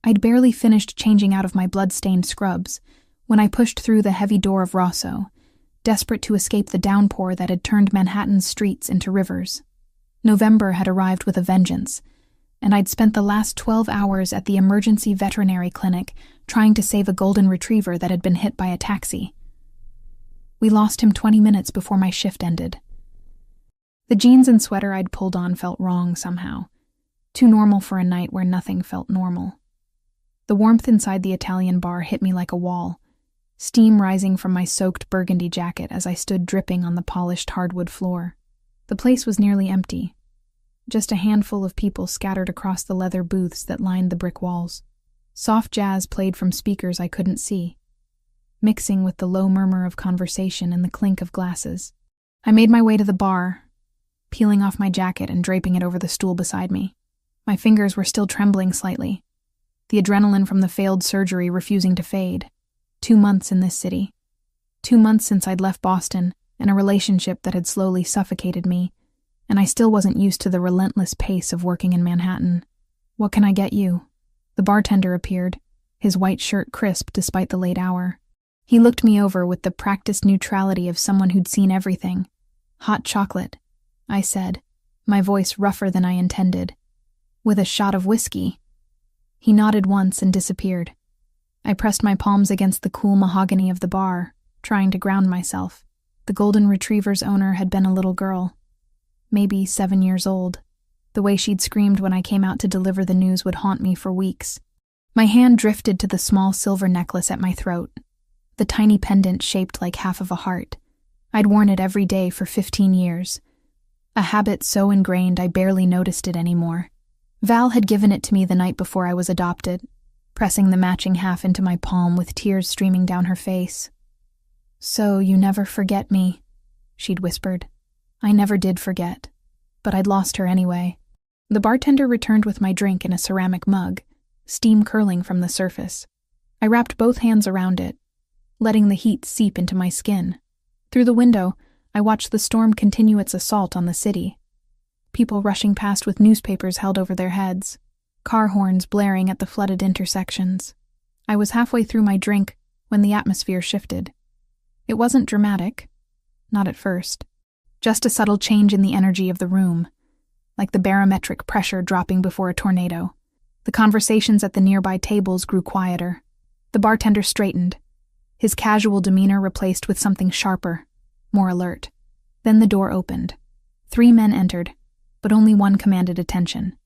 I'd barely finished changing out of my blood-stained scrubs when I pushed through the heavy door of Rosso, desperate to escape the downpour that had turned Manhattan's streets into rivers. November had arrived with a vengeance, and I'd spent the last 12 hours at the emergency veterinary clinic trying to save a golden retriever that had been hit by a taxi. We lost him 20 minutes before my shift ended. The jeans and sweater I'd pulled on felt wrong somehow, too normal for a night where nothing felt normal. The warmth inside the Italian bar hit me like a wall, steam rising from my soaked burgundy jacket as I stood dripping on the polished hardwood floor. The place was nearly empty, just a handful of people scattered across the leather booths that lined the brick walls. Soft jazz played from speakers I couldn't see, mixing with the low murmur of conversation and the clink of glasses. I made my way to the bar, peeling off my jacket and draping it over the stool beside me. My fingers were still trembling slightly, the adrenaline from the failed surgery refusing to fade. 2 months in this city. 2 months since I'd left Boston, and a relationship that had slowly suffocated me, and I still wasn't used to the relentless pace of working in Manhattan. "What can I get you?" The bartender appeared, his white shirt crisp despite the late hour. He looked me over with the practiced neutrality of someone who'd seen everything. "Hot chocolate," I said, my voice rougher than I intended. "With a shot of whiskey." He nodded once and disappeared. I pressed my palms against the cool mahogany of the bar, trying to ground myself. The golden retriever's owner had been a little girl, maybe 7 years old. The way she'd screamed when I came out to deliver the news would haunt me for weeks. My hand drifted to the small silver necklace at my throat, the tiny pendant shaped like half of a heart. I'd worn it every day for 15 years, a habit so ingrained I barely noticed it anymore. Val had given it to me the night before I was adopted, pressing the matching half into my palm with tears streaming down her face. "So you never forget me," she'd whispered. I never did forget, but I'd lost her anyway. The bartender returned with my drink in a ceramic mug, steam curling from the surface. I wrapped both hands around it, letting the heat seep into my skin. Through the window, I watched the storm continue its assault on the city. People rushing past with newspapers held over their heads, car horns blaring at the flooded intersections. I was halfway through my drink when the atmosphere shifted. It wasn't dramatic, not at first, just a subtle change in the energy of the room, like the barometric pressure dropping before a tornado. The conversations at the nearby tables grew quieter. The bartender straightened, his casual demeanor replaced with something sharper, more alert. Then the door opened. 3 men entered, but only one commanded attention.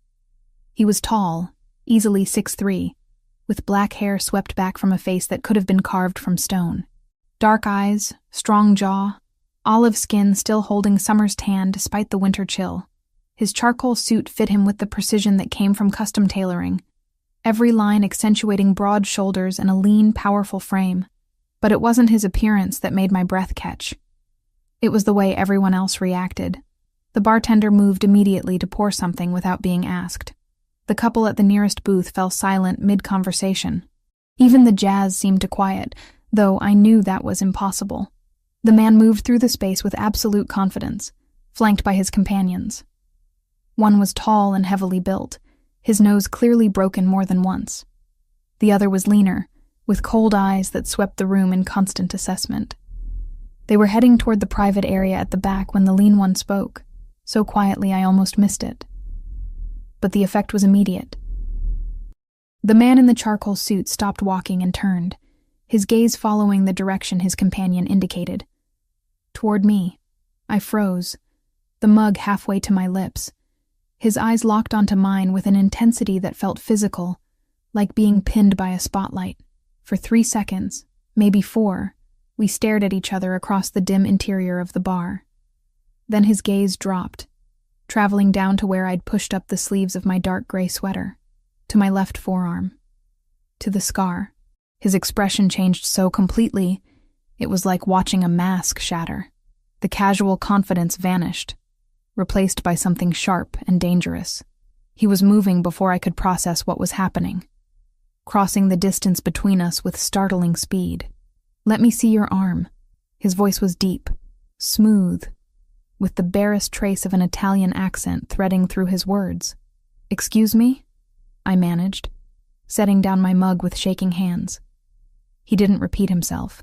He was tall, easily 6'3", with black hair swept back from a face that could have been carved from stone. Dark eyes, strong jaw, olive skin still holding summer's tan despite the winter chill. His charcoal suit fit him with the precision that came from custom tailoring, every line accentuating broad shoulders and a lean, powerful frame. But it wasn't his appearance that made my breath catch. It was the way everyone else reacted. The bartender moved immediately to pour something without being asked. The couple at the nearest booth fell silent mid-conversation. Even the jazz seemed to quiet, though I knew that was impossible. The man moved through the space with absolute confidence, flanked by his companions. One was tall and heavily built, his nose clearly broken more than once. The other was leaner, with cold eyes that swept the room in constant assessment. They were heading toward the private area at the back when the lean one spoke, so quietly I almost missed it. But the effect was immediate. The man in the charcoal suit stopped walking and turned, his gaze following the direction his companion indicated. Toward me. I froze, the mug halfway to my lips. His eyes locked onto mine with an intensity that felt physical, like being pinned by a spotlight. For 3 seconds, maybe 4, we stared at each other across the dim interior of the bar. Then his gaze dropped, traveling down to where I'd pushed up the sleeves of my dark gray sweater, to my left forearm, to the scar. His expression changed so completely, it was like watching a mask shatter. The casual confidence vanished, replaced by something sharp and dangerous. He was moving before I could process what was happening, crossing the distance between us with startling speed. "Let me see your arm." His voice was deep, smooth, with the barest trace of an Italian accent threading through his words. "Excuse me?" I managed. setting down my mug with shaking hands. He didn't repeat himself.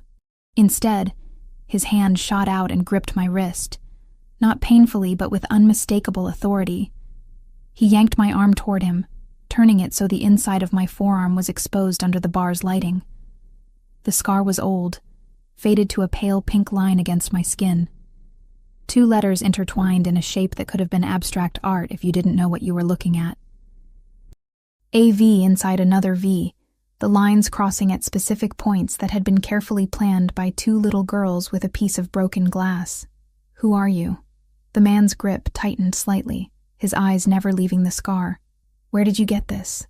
Instead, his hand shot out and gripped my wrist, not painfully but with unmistakable authority. He yanked my arm toward him, turning it so the inside of my forearm was exposed under the bar's lighting. The scar was old, faded to a pale pink line against my skin. 2 letters intertwined in a shape that could have been abstract art if you didn't know what you were looking at. A V inside another V, the lines crossing at specific points that had been carefully planned by 2 little girls with a piece of broken glass. Who are you? The man's grip tightened slightly, his eyes never leaving the scar. Where did you get this?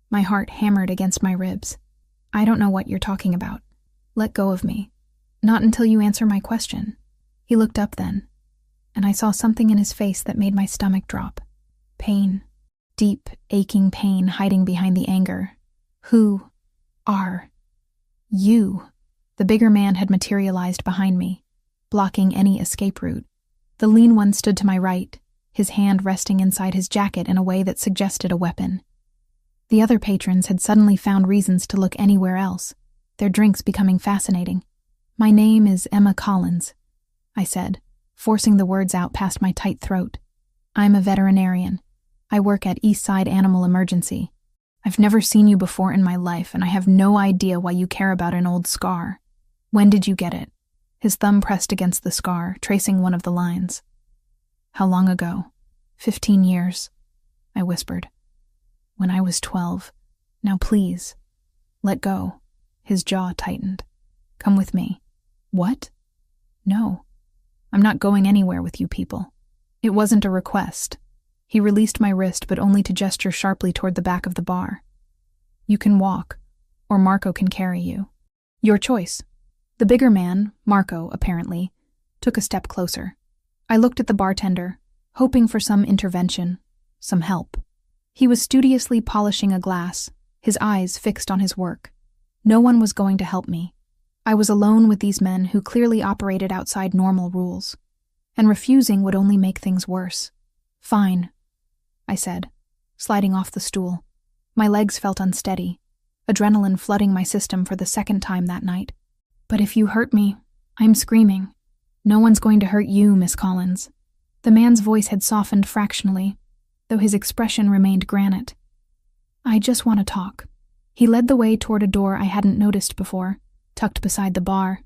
My heart hammered against my ribs. I don't know what you're talking about. Let go of me. Not until you answer my question. He looked up then, and I saw something in his face that made my stomach drop. Pain. Deep, aching pain hiding behind the anger. Who are you? The bigger man had materialized behind me, blocking any escape route. The lean one stood to my right, his hand resting inside his jacket in a way that suggested a weapon. The other patrons had suddenly found reasons to look anywhere else, their drinks becoming fascinating. My name is Emma Collins, I said, forcing the words out past my tight throat. I'm a veterinarian. I work at Eastside Animal Emergency. I've never seen you before in my life, and I have no idea why you care about an old scar. When did you get it? His thumb pressed against the scar, tracing one of the lines. How long ago? 15 years, I whispered. When I was 12. Now please, let go. His jaw tightened. Come with me. What? No. I'm not going anywhere with you people. It wasn't a request. He released my wrist, but only to gesture sharply toward the back of the bar. You can walk, or Marco can carry you. Your choice. The bigger man, Marco, apparently, took a step closer. I looked at the bartender, hoping for some intervention, some help. He was studiously polishing a glass, his eyes fixed on his work. No one was going to help me. I was alone with these men who clearly operated outside normal rules, and refusing would only make things worse. Fine, I said, sliding off the stool. My legs felt unsteady, adrenaline flooding my system for the 2nd time that night. But if you hurt me, I'm screaming. No one's going to hurt you, Miss Collins. The man's voice had softened fractionally, though his expression remained granite. I just want to talk. He led the way toward a door I hadn't noticed before, tucked beside the bar.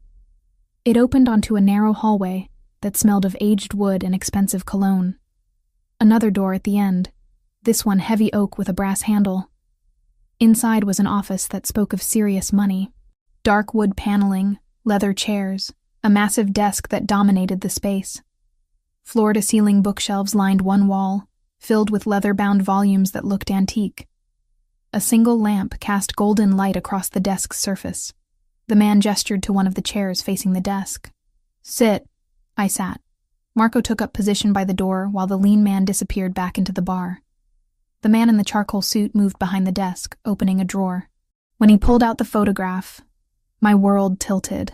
It opened onto a narrow hallway that smelled of aged wood and expensive cologne. Another door at the end, this one heavy oak with a brass handle. Inside was an office that spoke of serious money. Dark wood paneling, leather chairs, a massive desk that dominated the space. Floor-to-ceiling bookshelves lined one wall, filled with leather-bound volumes that looked antique. A single lamp cast golden light across the desk's surface. The man gestured to one of the chairs facing the desk. Sit. I sat. Marco took up position by the door while the lean man disappeared back into the bar. The man in the charcoal suit moved behind the desk, opening a drawer. When he pulled out the photograph, my world tilted.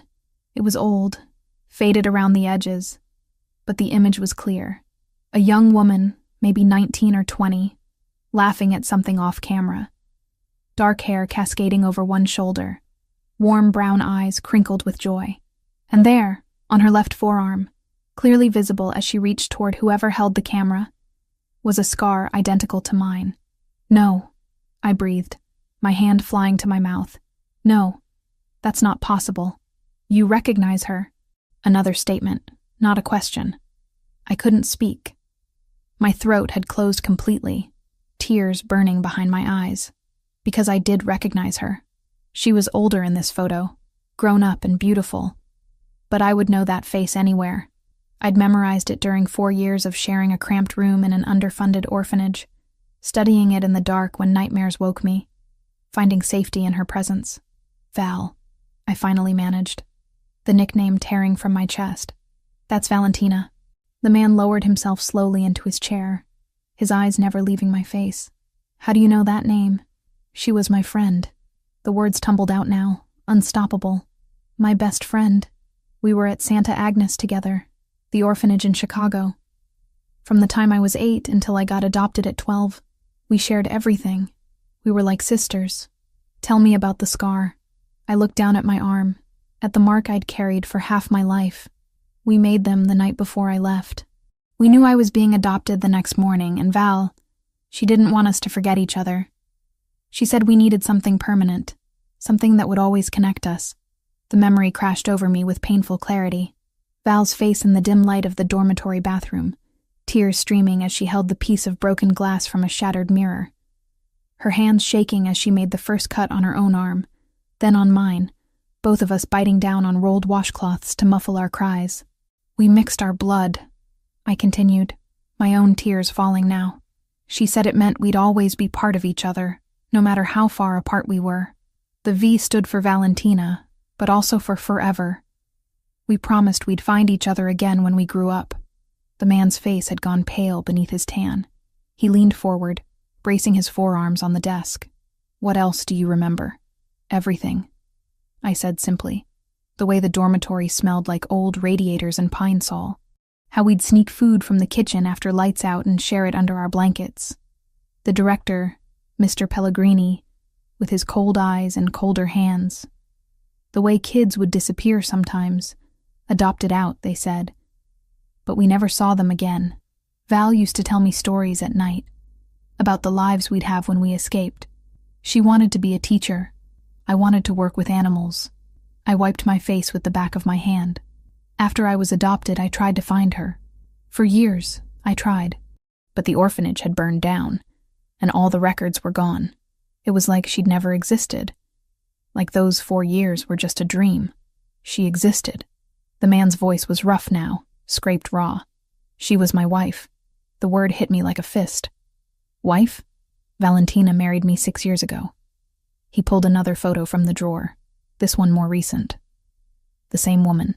It was old, faded around the edges, but the image was clear. A young woman, maybe 19 or 20, laughing at something off camera. Dark hair cascading over one shoulder, warm brown eyes crinkled with joy. And there, on her left forearm, clearly visible as she reached toward whoever held the camera, was a scar identical to mine. No, I breathed, my hand flying to my mouth. No, that's not possible. You recognize her. Another statement, not a question. I couldn't speak. My throat had closed completely, tears burning behind my eyes, because I did recognize her. She was older in this photo, grown up and beautiful, but I would know that face anywhere. I'd memorized it during 4 years of sharing a cramped room in an underfunded orphanage, studying it in the dark when nightmares woke me, finding safety in her presence. Val, I finally managed, the nickname tearing from my chest. That's Valentina. The man lowered himself slowly into his chair, his eyes never leaving my face. How do you know that name? She was my friend. The words tumbled out now, unstoppable. My best friend. We were at Santa Agnes together, the orphanage in Chicago. From the time I was 8 until I got adopted at 12, we shared everything. We were like sisters. Tell me about the scar. I looked down at my arm, at the mark I'd carried for half my life. We made them the night before I left. We knew I was being adopted the next morning, and Val, she didn't want us to forget each other. She said we needed something permanent, something that would always connect us. The memory crashed over me with painful clarity. Val's face in the dim light of the dormitory bathroom, tears streaming as she held the piece of broken glass from a shattered mirror. Her hands shaking as she made the first cut on her own arm, then on mine, both of us biting down on rolled washcloths to muffle our cries. We mixed our blood, I continued, my own tears falling now. She said it meant we'd always be part of each other, no matter how far apart we were. The V stood for Valentina, but also for forever. We promised we'd find each other again when we grew up. The man's face had gone pale beneath his tan. He leaned forward, bracing his forearms on the desk. What else do you remember? Everything, I said simply. The way the dormitory smelled like old radiators and pine sol. How we'd sneak food from the kitchen after lights out and share it under our blankets. The director, Mr. Pellegrini, with his cold eyes and colder hands. The way kids would disappear sometimes, adopted out, they said. But we never saw them again. Val used to tell me stories at night, about the lives we'd have when we escaped. She wanted to be a teacher. I wanted to work with animals. I wiped my face with the back of my hand. After I was adopted, I tried to find her. For years, I tried. But the orphanage had burned down, and all the records were gone. It was like she'd never existed. Like those 4 years were just a dream. She existed. The man's voice was rough now, scraped raw. She was my wife. The word hit me like a fist. Wife? Valentina married me 6 years ago. He pulled another photo from the drawer, this one more recent. The same woman,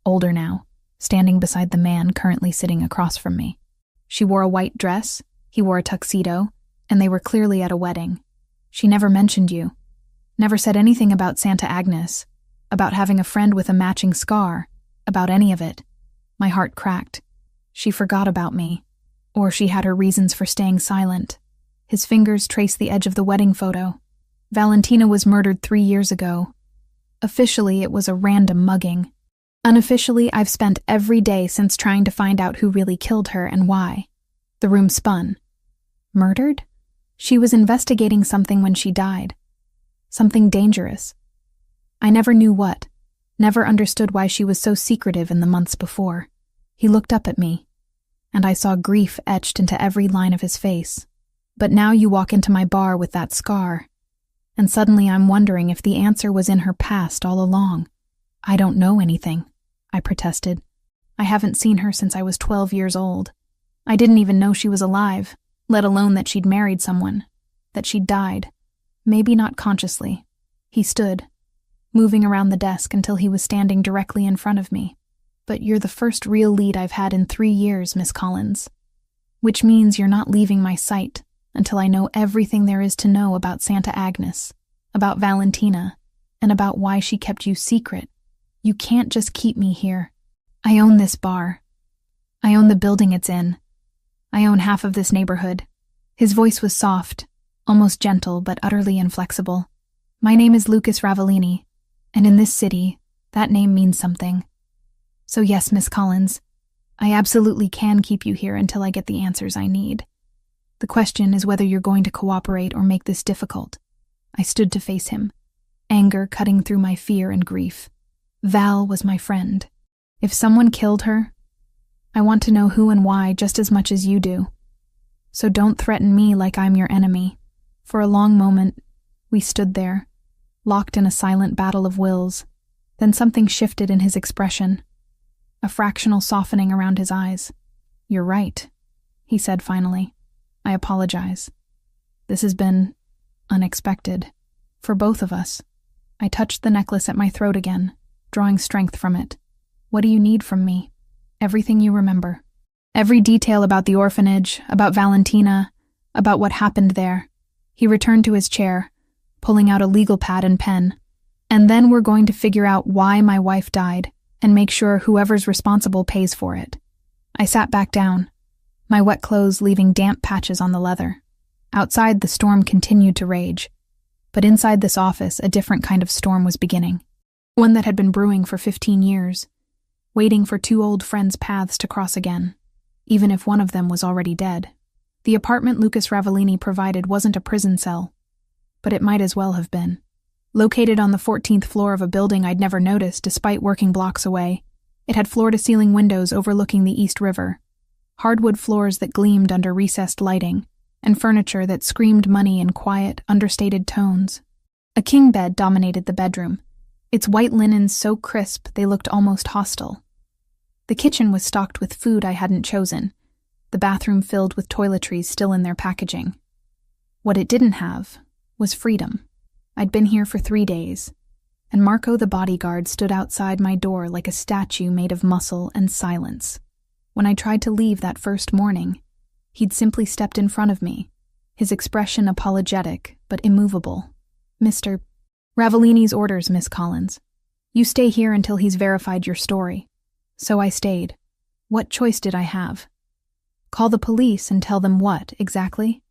older now, standing beside the man currently sitting across from me. She wore a white dress, he wore a tuxedo, and they were clearly at a wedding. She never mentioned you, never said anything about Santa Agnes, about having a friend with a matching scar, about any of it. My heart cracked. She forgot about me, or she had her reasons for staying silent. His fingers traced the edge of the wedding photo. Valentina was murdered 3 years ago. Officially, it was a random mugging. Unofficially, I've spent every day since trying to find out who really killed her and why. The room spun. Murdered? She was investigating something when she died. Something dangerous. I never knew what, never understood why she was so secretive in the months before. He looked up at me, and I saw grief etched into every line of his face. But now you walk into my bar with that scar, and suddenly I'm wondering if the answer was in her past all along. I don't know anything, I protested. I haven't seen her since I was 12 years old. I didn't even know she was alive, let alone that she'd married someone, that she'd died. Maybe not consciously. He stood, moving around the desk until he was standing directly in front of me. But you're the first real lead I've had in 3 years, Miss Collins. Which means you're not leaving my sight until I know everything there is to know about Santa Agnes, about Valentina, and about why she kept you secret. You can't just keep me here. I own this bar. I own the building it's in. I own half of this neighborhood. His voice was soft, almost gentle, but utterly inflexible. My name is Lucas Ravellini, and in this city, that name means something. So yes, Miss Collins, I absolutely can keep you here until I get the answers I need. The question is whether you're going to cooperate or make this difficult. I stood to face him, anger cutting through my fear and grief. Val was my friend. If someone killed her, I want to know who and why just as much as you do. So don't threaten me like I'm your enemy. For a long moment, we stood there, locked in a silent battle of wills. Then something shifted in his expression, a fractional softening around his eyes. You're right, he said finally. I apologize. This has been unexpected. For both of us. I touched the necklace at my throat again, drawing strength from it. What do you need from me? Everything you remember. Every detail about the orphanage, about Valentina, about what happened there. He returned to his chair, pulling out a legal pad and pen. And then we're going to figure out why my wife died, and make sure whoever's responsible pays for it. I sat back down, my wet clothes leaving damp patches on the leather. Outside, the storm continued to rage. But inside this office, a different kind of storm was beginning. One that had been brewing for 15 years, waiting for two old friends' paths to cross again, even if one of them was already dead. The apartment Lucas Ravellini provided wasn't a prison cell, but it might as well have been. Located on the 14th floor of a building I'd never noticed despite working blocks away, it had floor-to-ceiling windows overlooking the East River, hardwood floors that gleamed under recessed lighting, and furniture that screamed money in quiet, understated tones. A king bed dominated the bedroom, its white linens so crisp they looked almost hostile. The kitchen was stocked with food I hadn't chosen, the bathroom filled with toiletries still in their packaging. What it didn't have was freedom. I'd been here for 3 days, and Marco the bodyguard stood outside my door like a statue made of muscle and silence. When I tried to leave that first morning, he'd simply stepped in front of me, his expression apologetic but immovable. "Mr. Ravellini's orders, Miss Collins. You stay here until he's verified your story." So I stayed. What choice did I have? Call the police and tell them what, exactly?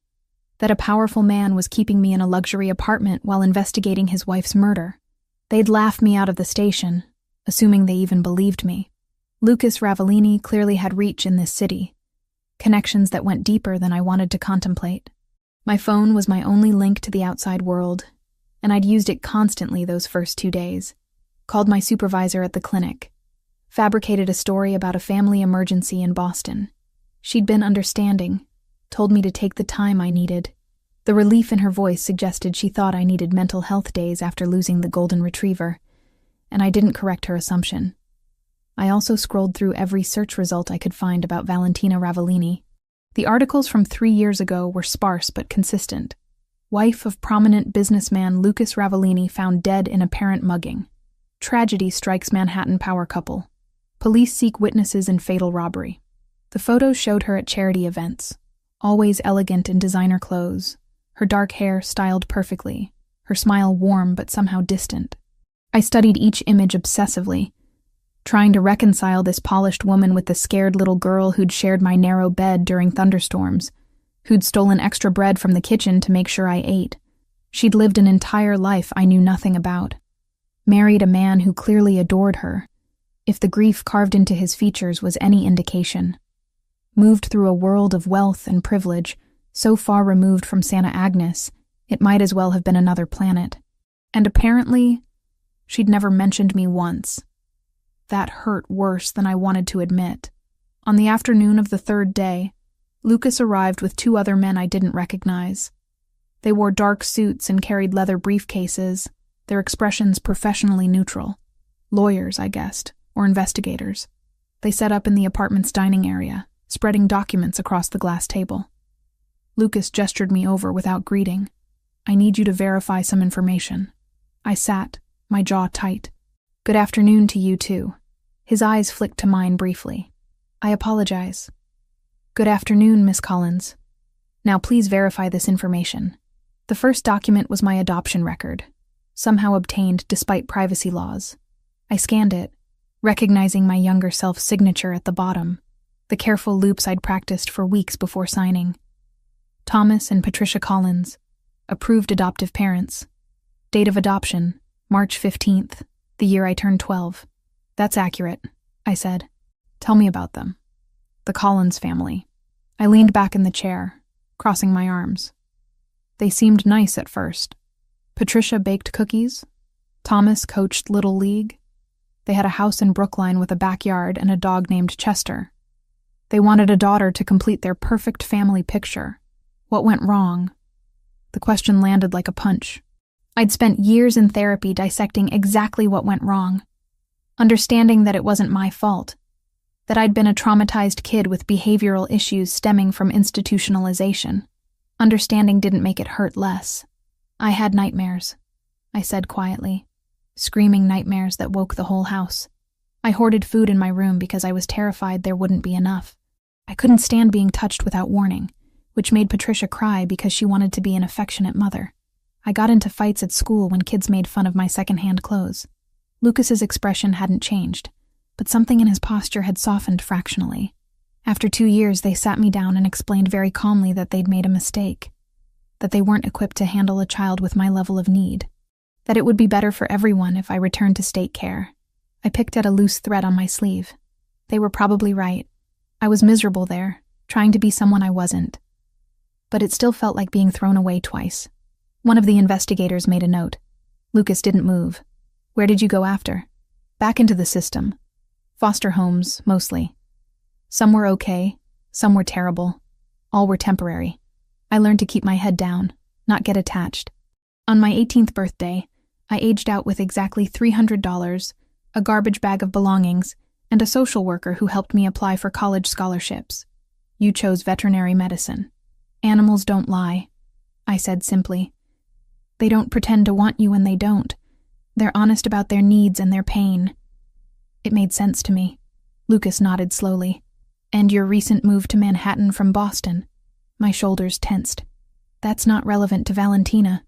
That a powerful man was keeping me in a luxury apartment while investigating his wife's murder. They'd laugh me out of the station, assuming they even believed me. Lucas Ravellini clearly had reach in this city, connections that went deeper than I wanted to contemplate. My phone was my only link to the outside world, and I'd used it constantly those first 2 days. Called my supervisor at the clinic, fabricated a story about a family emergency in Boston. She'd been understanding, told me to take the time I needed. The relief in her voice suggested she thought I needed mental health days after losing the golden retriever, and I didn't correct her assumption. I also scrolled through every search result I could find about Valentina Ravellini. The articles from 3 years ago were sparse but consistent. Wife of prominent businessman Lucas Ravellini found dead in apparent mugging. Tragedy strikes Manhattan power couple. Police seek witnesses in fatal robbery. The photos showed her at charity events, always elegant in designer clothes, her dark hair styled perfectly, her smile warm but somehow distant. I studied each image obsessively, trying to reconcile this polished woman with the scared little girl who'd shared my narrow bed during thunderstorms, who'd stolen extra bread from the kitchen to make sure I ate. She'd lived an entire life I knew nothing about. Married a man who clearly adored her, if the grief carved into his features was any indication. Moved through a world of wealth and privilege, so far removed from Santa Agnes, it might as well have been another planet. And apparently, she'd never mentioned me once. That hurt worse than I wanted to admit. On the afternoon of the 3rd day, Lucas arrived with 2 other men I didn't recognize. They wore dark suits and carried leather briefcases, their expressions professionally neutral. Lawyers, I guessed, or investigators. They set up in the apartment's dining area, spreading documents across the glass table. Lucas gestured me over without greeting. "I need you to verify some information." I sat, my jaw tight. "Good afternoon to you too." His eyes flicked to mine briefly. "I apologize." "Good afternoon, Miss Collins. Now please verify this information." The first document was my adoption record, somehow obtained despite privacy laws. I scanned it, recognizing my younger self's signature at the bottom, the careful loops I'd practiced for weeks before signing. Thomas and Patricia Collins, approved adoptive parents. Date of adoption, March 15th, the year I turned 12. "That's accurate," I said. "Tell me about them." "The Collins family." I leaned back in the chair, crossing my arms. They seemed nice at first. Patricia baked cookies. Thomas coached Little League. They had a house in Brookline with a backyard and a dog named Chester. They wanted a daughter to complete their perfect family picture. What went wrong? The question landed like a punch. I'd spent years in therapy dissecting exactly what went wrong, understanding that it wasn't my fault, that I'd been a traumatized kid with behavioral issues stemming from institutionalization. Understanding didn't make it hurt less. "I had nightmares," I said quietly. Screaming nightmares that woke the whole house. I hoarded food in my room because I was terrified there wouldn't be enough. I couldn't stand being touched without warning, which made Patricia cry because she wanted to be an affectionate mother. I got into fights at school when kids made fun of my secondhand clothes. Lucas's expression hadn't changed, but something in his posture had softened fractionally. After 2 years, they sat me down and explained very calmly that they'd made a mistake. that they weren't equipped to handle a child with my level of need, that it would be better for everyone if I returned to state care. I picked at a loose thread on my sleeve. They were probably right. I was miserable there, trying to be someone I wasn't. But it still felt like being thrown away twice. One of the investigators made a note. Lucas didn't move. Where did you go after? Back into the system. Foster homes, mostly. Some were okay, some were terrible. All were temporary. I learned to keep my head down, not get attached. On my 18th birthday, I aged out with exactly $300, a garbage bag of belongings, and a social worker who helped me apply for college scholarships. You chose veterinary medicine. Animals don't lie, I said simply. They don't pretend to want you when they don't. They're honest about their needs and their pain. It made sense to me. Lucas nodded slowly. And your recent move to Manhattan from Boston. My shoulders tensed. That's not relevant to Valentina.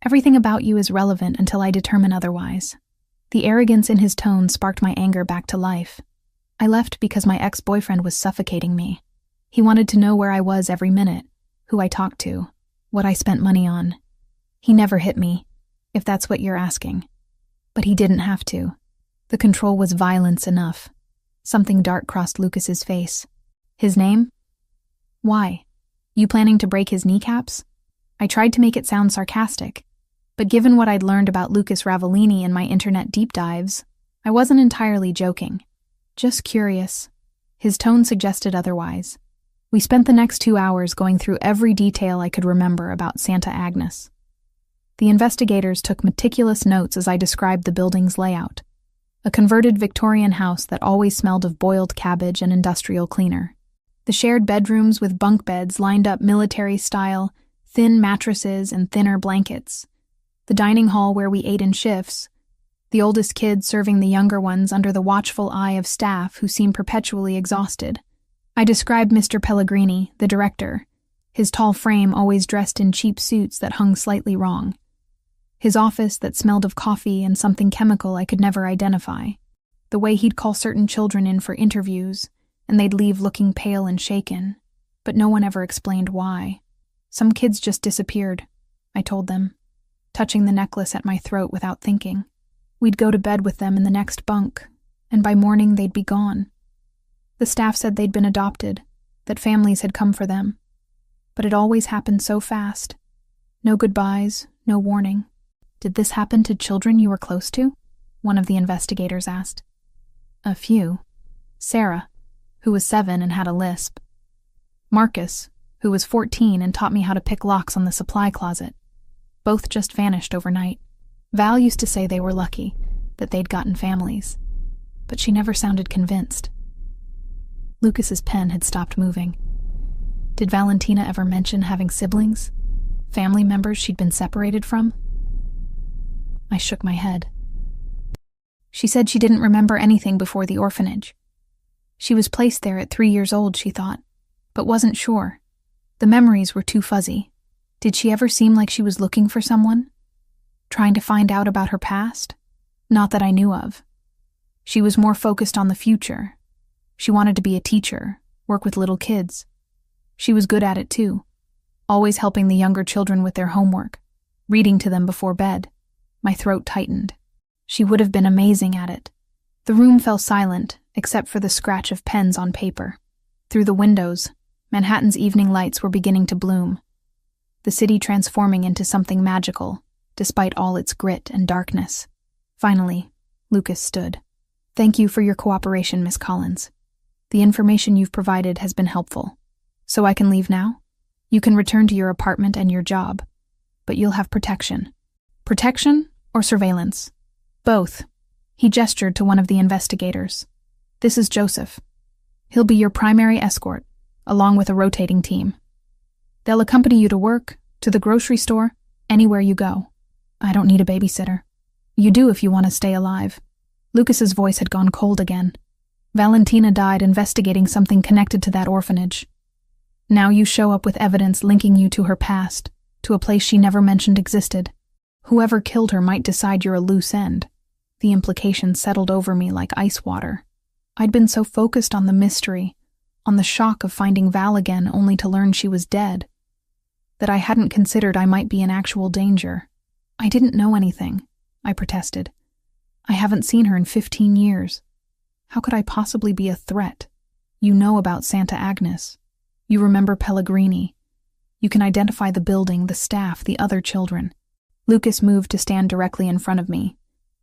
Everything about you is relevant until I determine otherwise. The arrogance in his tone sparked my anger back to life. I left because my ex-boyfriend was suffocating me. He wanted to know where I was every minute, who I talked to, what I spent money on. He never hit me, if that's what you're asking. But he didn't have to. The control was violence enough. Something dark crossed Lucas's face. His name? Why? You planning to break his kneecaps? I tried to make it sound sarcastic, but given what I'd learned about Lucas Ravellini in my internet deep dives, I wasn't entirely joking. Just curious. His tone suggested otherwise. We spent the next 2 hours going through every detail I could remember about Santa Agnes. The investigators took meticulous notes as I described the building's layout. A converted Victorian house that always smelled of boiled cabbage and industrial cleaner. The shared bedrooms with bunk beds lined up military-style, thin mattresses and thinner blankets. The dining hall where we ate in shifts. The oldest kids serving the younger ones under the watchful eye of staff who seemed perpetually exhausted. I described Mr. Pellegrini, the director, his tall frame always dressed in cheap suits that hung slightly wrong. His office that smelled of coffee and something chemical I could never identify. The way he'd call certain children in for interviews, and they'd leave looking pale and shaken, but no one ever explained why. Some kids just disappeared, I told them, touching the necklace at my throat without thinking. We'd go to bed with them in the next bunk, and by morning they'd be gone. The staff said they'd been adopted, that families had come for them. But it always happened so fast. No goodbyes, no warning. Did this happen to children you were close to? One of the investigators asked. A few. Sarah, who was 7 and had a lisp. Marcus, who was 14 and taught me how to pick locks on the supply closet. Both just vanished overnight. Val used to say they were lucky, that they'd gotten families. But she never sounded convinced. Lucas's pen had stopped moving. Did Valentina ever mention having siblings? Family members she'd been separated from? I shook my head. She said she didn't remember anything before the orphanage. She was placed there at 3 years old, she thought, but wasn't sure. The memories were too fuzzy. Did she ever seem like she was looking for someone? Trying to find out about her past? Not that I knew of. She was more focused on the future. She wanted to be a teacher, work with little kids. She was good at it too, always helping the younger children with their homework, reading to them before bed. My throat tightened. She would have been amazing at it. The room fell silent, except for the scratch of pens on paper. Through the windows, Manhattan's evening lights were beginning to bloom. The city transforming into something magical, despite all its grit and darkness. Finally, Lucas stood. Thank you for your cooperation, Miss Collins. The information you've provided has been helpful. So I can leave now? You can return to your apartment and your job, but you'll have protection. Protection or surveillance? Both. He gestured to one of the investigators. This is Joseph. He'll be your primary escort, along with a rotating team. They'll accompany you to work, to the grocery store, anywhere you go. I don't need a babysitter. You do if you want to stay alive. Lucas's voice had gone cold again. Valentina died investigating something connected to that orphanage. Now you show up with evidence linking you to her past, to a place she never mentioned existed. Whoever killed her might decide you're a loose end. The implications settled over me like ice water. I'd been so focused on the mystery, on the shock of finding Val again only to learn she was dead. that I hadn't considered I might be in actual danger. I didn't know anything, I protested. I haven't seen her in 15 years. How could I possibly be a threat? You know about Santa Agnes. You remember Pellegrini. You can identify the building, the staff, the other children. Lucas moved to stand directly in front of me.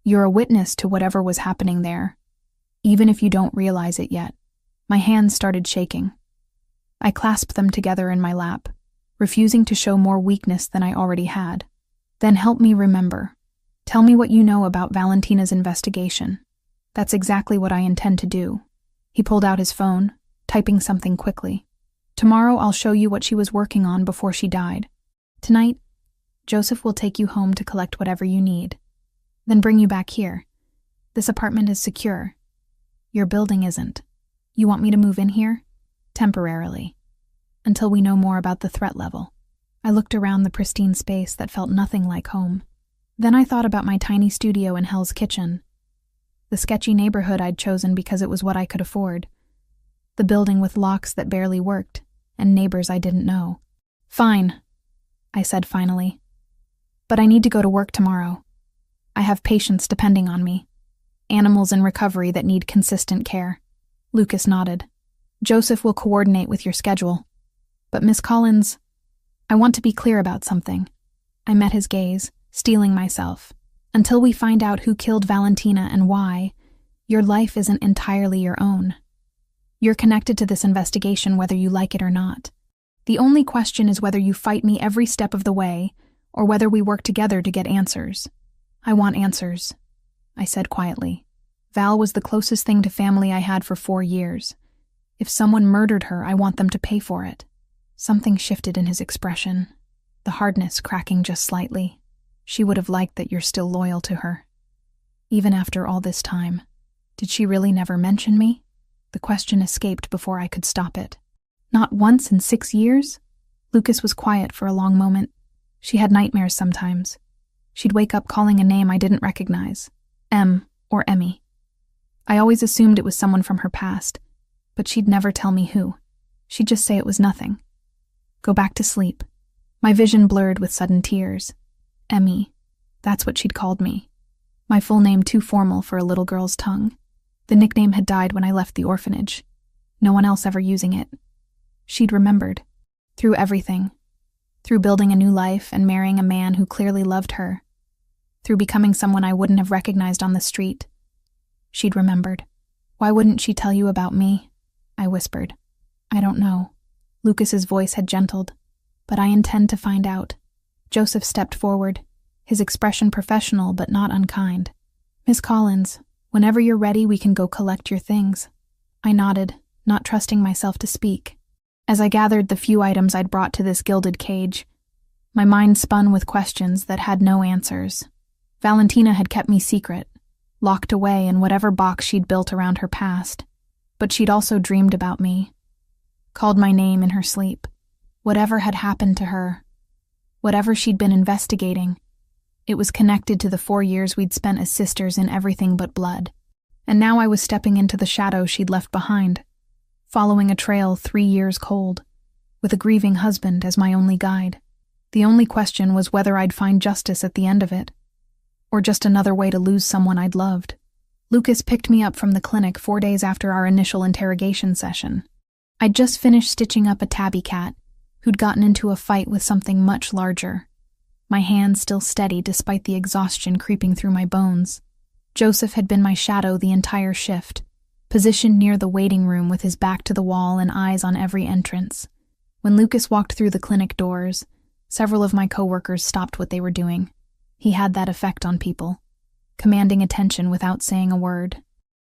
You're a witness to whatever was happening there, even if you don't realize it yet. My hands started shaking. I clasped them together in my lap, refusing to show more weakness than I already had. Then help me remember. Tell me what you know about Valentina's investigation. That's exactly what I intend to do. He pulled out his phone, typing something quickly. Tomorrow I'll show you what she was working on before she died. Tonight, Joseph will take you home to collect whatever you need, then bring you back here. This apartment is secure. Your building isn't. You want me to move in here? Temporarily. Until we know more about the threat level. I looked around the pristine space that felt nothing like home. Then I thought about my tiny studio in Hell's Kitchen. The sketchy neighborhood I'd chosen because it was what I could afford. The building with locks that barely worked, and neighbors I didn't know. Fine, I said finally. But I need to go to work tomorrow. I have patients depending on me. Animals in recovery that need consistent care. Lucas nodded. Joseph will coordinate with your schedule. But Miss Collins, I want to be clear about something. I met his gaze, steeling myself. Until we find out who killed Valentina and why, your life isn't entirely your own. You're connected to this investigation whether you like it or not. The only question is whether you fight me every step of the way, or whether we work together to get answers. I want answers, I said quietly. Val was the closest thing to family I had for 4 years. If someone murdered her, I want them to pay for it. Something shifted in his expression, the hardness cracking just slightly. She would have liked that you're still loyal to her. Even after all this time, did she really never mention me? The question escaped before I could stop it. Not once in 6 years? Lucas was quiet for a long moment. She had nightmares sometimes. She'd wake up calling a name I didn't recognize. Em or Emmy. I always assumed it was someone from her past, but she'd never tell me who. She'd just say it was nothing. Go back to sleep. My vision blurred with sudden tears. Emmy. That's what she'd called me. My full name too formal for a little girl's tongue. The nickname had died when I left the orphanage. No one else ever using it. She'd remembered. Through everything. Through building a new life and marrying a man who clearly loved her. Through becoming someone I wouldn't have recognized on the street. She'd remembered. Why wouldn't she tell you about me? I whispered. I don't know. Lucas's voice had gentled. But I intend to find out. Joseph stepped forward, his expression professional but not unkind. Miss Collins, whenever you're ready, we can go collect your things. I nodded, not trusting myself to speak. As I gathered the few items I'd brought to this gilded cage, my mind spun with questions that had no answers. Valentina had kept me secret, locked away in whatever box she'd built around her past. But she'd also dreamed about me, called my name in her sleep. Whatever had happened to her, whatever she'd been investigating, it was connected to the 4 years we'd spent as sisters in everything but blood. And now I was stepping into the shadow she'd left behind, following a trail 3 years cold, with a grieving husband as my only guide. The only question was whether I'd find justice at the end of it, or just another way to lose someone I'd loved. Lucas picked me up from the clinic 4 days after our initial interrogation session. I'd just finished stitching up a tabby cat who'd gotten into a fight with something much larger. My hands still steady despite the exhaustion creeping through my bones. Joseph had been my shadow the entire shift, positioned near the waiting room with his back to the wall and eyes on every entrance. When Lucas walked through the clinic doors, several of my coworkers stopped what they were doing. He had that effect on people, commanding attention without saying a word.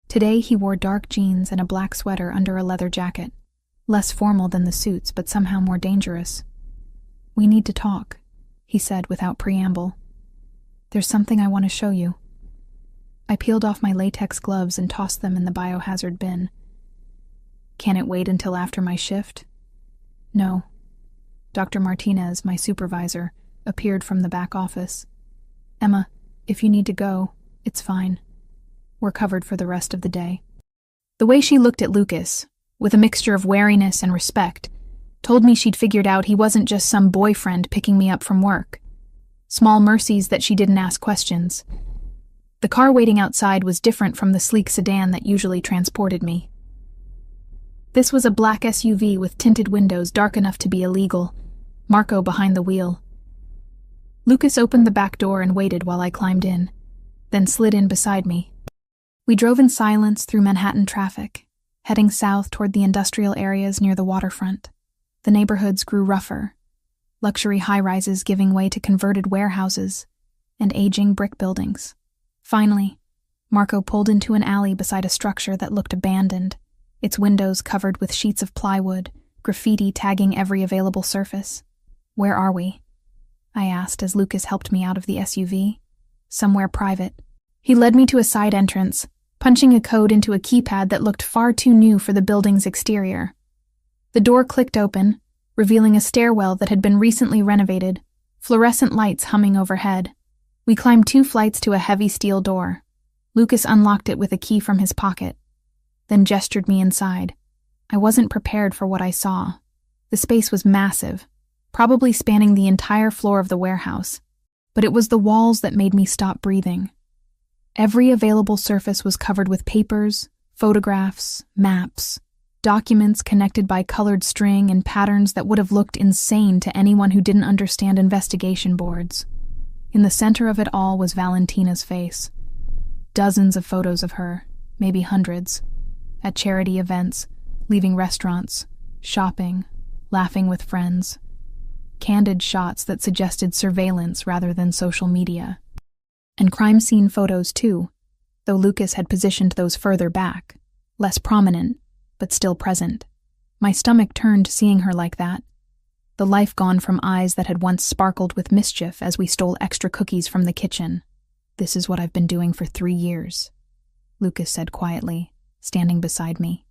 Today he wore dark jeans and a black sweater under a leather jacket. Less formal than the suits, but somehow more dangerous. We need to talk, he said without preamble. There's something I want to show you. I peeled off my latex gloves and tossed them in the biohazard bin. Can it wait until after my shift? No. Dr. Martinez, my supervisor, appeared from the back office. Emma, if you need to go, it's fine. We're covered for the rest of the day. The way she looked at Lucas, with a mixture of wariness and respect, Told me she'd figured out he wasn't just some boyfriend picking me up from work. Small mercies that she didn't ask questions. The car waiting outside was different from the sleek sedan that usually transported me. This was a black SUV with tinted windows dark enough to be illegal, Marco behind the wheel. Lucas opened the back door and waited while I climbed in, then slid in beside me. We drove in silence through Manhattan traffic, heading south toward the industrial areas near the waterfront. The neighborhoods grew rougher, luxury high-rises giving way to converted warehouses and aging brick buildings. Finally, Marco pulled into an alley beside a structure that looked abandoned, its windows covered with sheets of plywood, graffiti tagging every available surface. "Where are we?" I asked as Lucas helped me out of the SUV. "Somewhere private." He led me to a side entrance, punching a code into a keypad that looked far too new for the building's exterior. The door clicked open, revealing a stairwell that had been recently renovated, fluorescent lights humming overhead. We climbed 2 flights to a heavy steel door. Lucas unlocked it with a key from his pocket, then gestured me inside. I wasn't prepared for what I saw. The space was massive, probably spanning the entire floor of the warehouse, but it was the walls that made me stop breathing. Every available surface was covered with papers, photographs, maps, documents connected by colored string in patterns that would have looked insane to anyone who didn't understand investigation boards. In the center of it all was Valentina's face. Dozens of photos of her, maybe hundreds, at charity events, leaving restaurants, shopping, laughing with friends. Candid shots that suggested surveillance rather than social media. And crime scene photos too, though Lucas had positioned those further back, less prominent, but still present. My stomach turned seeing her like that. The life gone from eyes that had once sparkled with mischief as we stole extra cookies from the kitchen. "This is what I've been doing for 3 years," Lucas said quietly, standing beside me.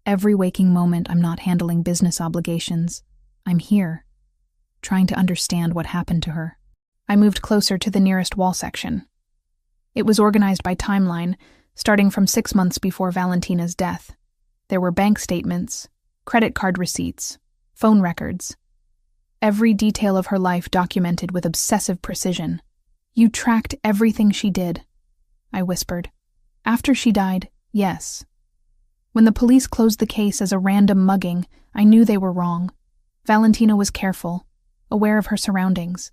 "Every waking moment I'm not handling business obligations. I'm here, trying to understand what happened to her." I moved closer to the nearest wall section. It was organized by timeline, starting from 6 months before Valentina's death. There were bank statements, credit card receipts, phone records. Every detail of her life documented with obsessive precision. "You tracked everything she did," I whispered. "After she died, yes. When the police closed the case as a random mugging, I knew they were wrong. Valentina was careful, aware of her surroundings.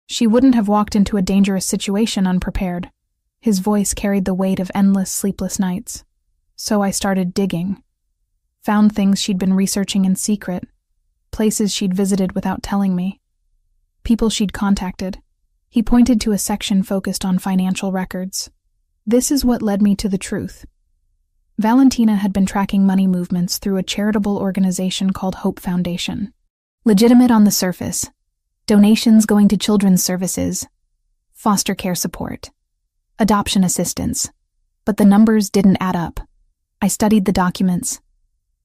She wouldn't have walked into a dangerous situation unprepared." His voice carried the weight of endless sleepless nights. "So I started digging. Found things she'd been researching in secret, places she'd visited without telling me, people she'd contacted." He pointed to a section focused on financial records. "This is what led me to the truth. Valentina had been tracking money movements through a charitable organization called Hope Foundation. Legitimate on the surface. Donations going to children's services, foster care support, adoption assistance. But the numbers didn't add up. I studied the documents,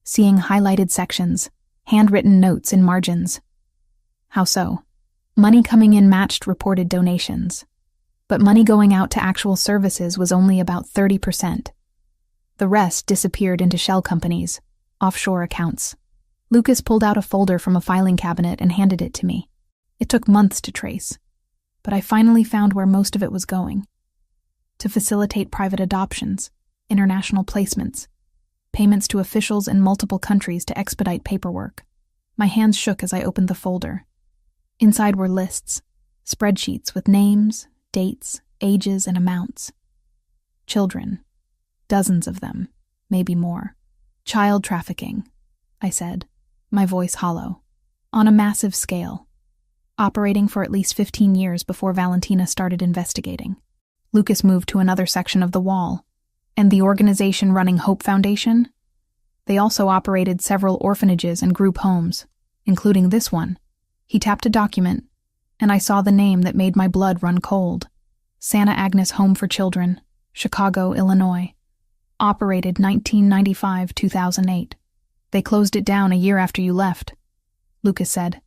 seeing highlighted sections, handwritten notes in margins. How so? Money coming in matched reported donations, but money going out to actual services was only about 30%. The rest disappeared into shell companies, offshore accounts. Lucas pulled out a folder from a filing cabinet and handed it to me. It took months to trace, but I finally found where most of it was going. To facilitate private adoptions, international placements, payments to officials in multiple countries to expedite paperwork. My hands shook as I opened the folder. Inside were lists, spreadsheets with names, dates, ages, and amounts. Children. Dozens of them, maybe more. "Child trafficking," I said, my voice hollow. "On a massive scale. Operating for at least 15 years before Valentina started investigating." Lucas moved to another section of the wall. "And the organization running Hope Foundation? They also operated several orphanages and group homes, including this one." He tapped a document, and I saw the name that made my blood run cold. Santa Agnes Home for Children, Chicago, Illinois. Operated 1995-2008. "They closed it down a year after you left," Lucas said.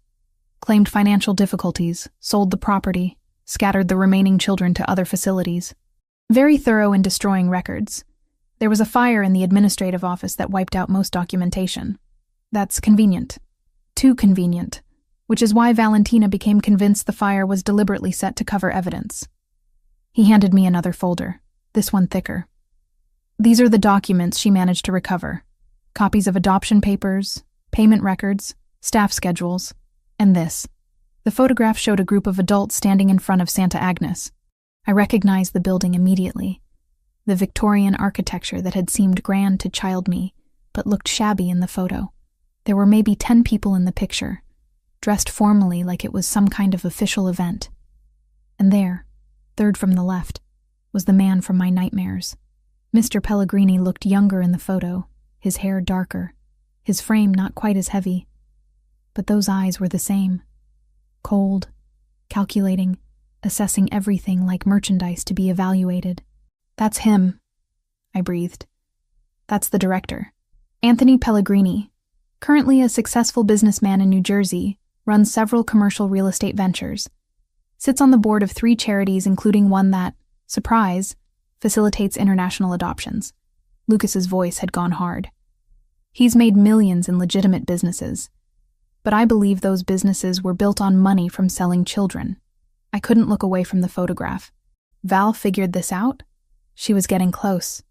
"Claimed financial difficulties, sold the property, scattered the remaining children to other facilities. Very thorough in destroying records. There was a fire in the administrative office that wiped out most documentation. That's convenient. Too convenient, which is why Valentina became convinced the fire was deliberately set to cover evidence. He handed me another folder, this one thicker. These are the documents she managed to recover. Copies of adoption papers, payment records, staff schedules, and this. The photograph showed a group of adults standing in front of Santa Agnes. I recognized the building immediately. The Victorian architecture that had seemed grand to child me, but looked shabby in the photo. There were maybe 10 people in the picture, dressed formally like it was some kind of official event. And there, third from the left, was the man from my nightmares. Mr. Pellegrini looked younger in the photo, his hair darker, his frame not quite as heavy. But those eyes were the same. Cold, calculating, assessing everything like merchandise to be evaluated. That's him, I breathed. That's the director. Anthony Pellegrini, currently a successful businessman in New Jersey, runs several commercial real estate ventures. Sits on the board of 3 charities, including one that, surprise, facilitates international adoptions. Lucas's voice had gone hard. He's made millions in legitimate businesses. But I believe those businesses were built on money from selling children. I couldn't look away from the photograph. Val figured this out? She was getting close.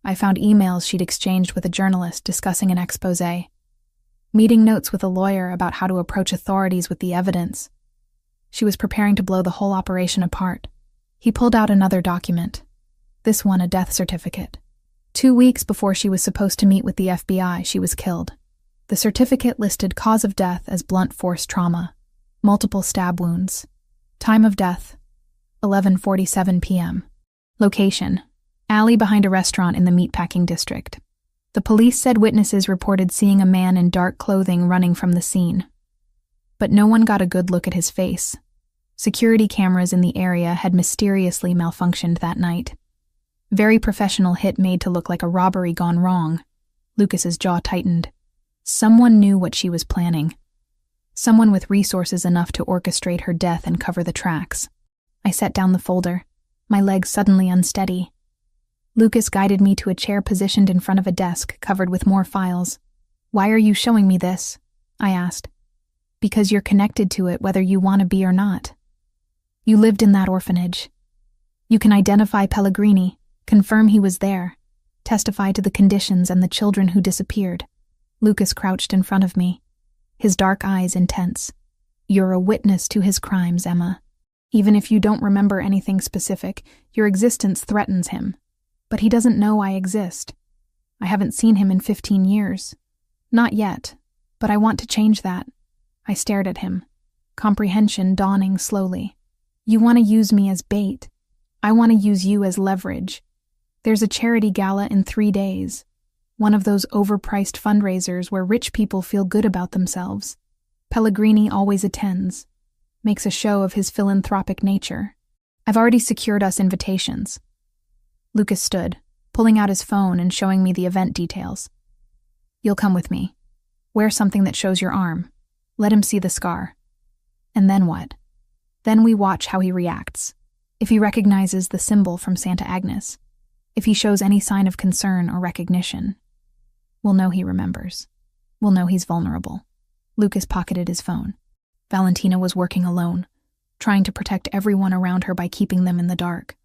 I found emails she'd exchanged with a journalist discussing an exposé. Meeting notes with a lawyer about how to approach authorities with the evidence. She was preparing to blow the whole operation apart. He pulled out another document. This one a death certificate. 2 weeks before she was supposed to meet with the FBI, she was killed. The certificate listed cause of death as blunt force trauma, multiple stab wounds. Time of death, 11:47 p.m. Location, alley behind a restaurant in the meatpacking district. The police said witnesses reported seeing a man in dark clothing running from the scene. But no one got a good look at his face. Security cameras in the area had mysteriously malfunctioned that night. Very professional hit made to look like a robbery gone wrong. Lucas's jaw tightened. Someone knew what she was planning. Someone with resources enough to orchestrate her death and cover the tracks. I set down the folder, my legs suddenly unsteady. Lucas guided me to a chair positioned in front of a desk covered with more files. "Why are you showing me this?" I asked. "Because you're connected to it whether you want to be or not. You lived in that orphanage. You can identify Pellegrini, confirm he was there, testify to the conditions and the children who disappeared." Lucas crouched in front of me, his dark eyes intense. "You're a witness to his crimes, Emma. Even if you don't remember anything specific, your existence threatens him. But he doesn't know I exist. I haven't seen him in 15 years. Not yet, but I want to change that." I stared at him, comprehension dawning slowly. "You want to use me as bait. I want to use you as leverage. There's a charity gala in 3 days. One of those overpriced fundraisers where rich people feel good about themselves. Pellegrini always attends, makes a show of his philanthropic nature. I've already secured us invitations." Lucas stood, pulling out his phone and showing me the event details. "You'll come with me. Wear something that shows your arm. Let him see the scar. And then what? Then we watch how he reacts. If he recognizes the symbol from Santa Agnes. If he shows any sign of concern or recognition. We'll know he remembers. We'll know he's vulnerable." Lucas pocketed his phone. Valentina was working alone, trying to protect everyone around her by keeping them in the dark.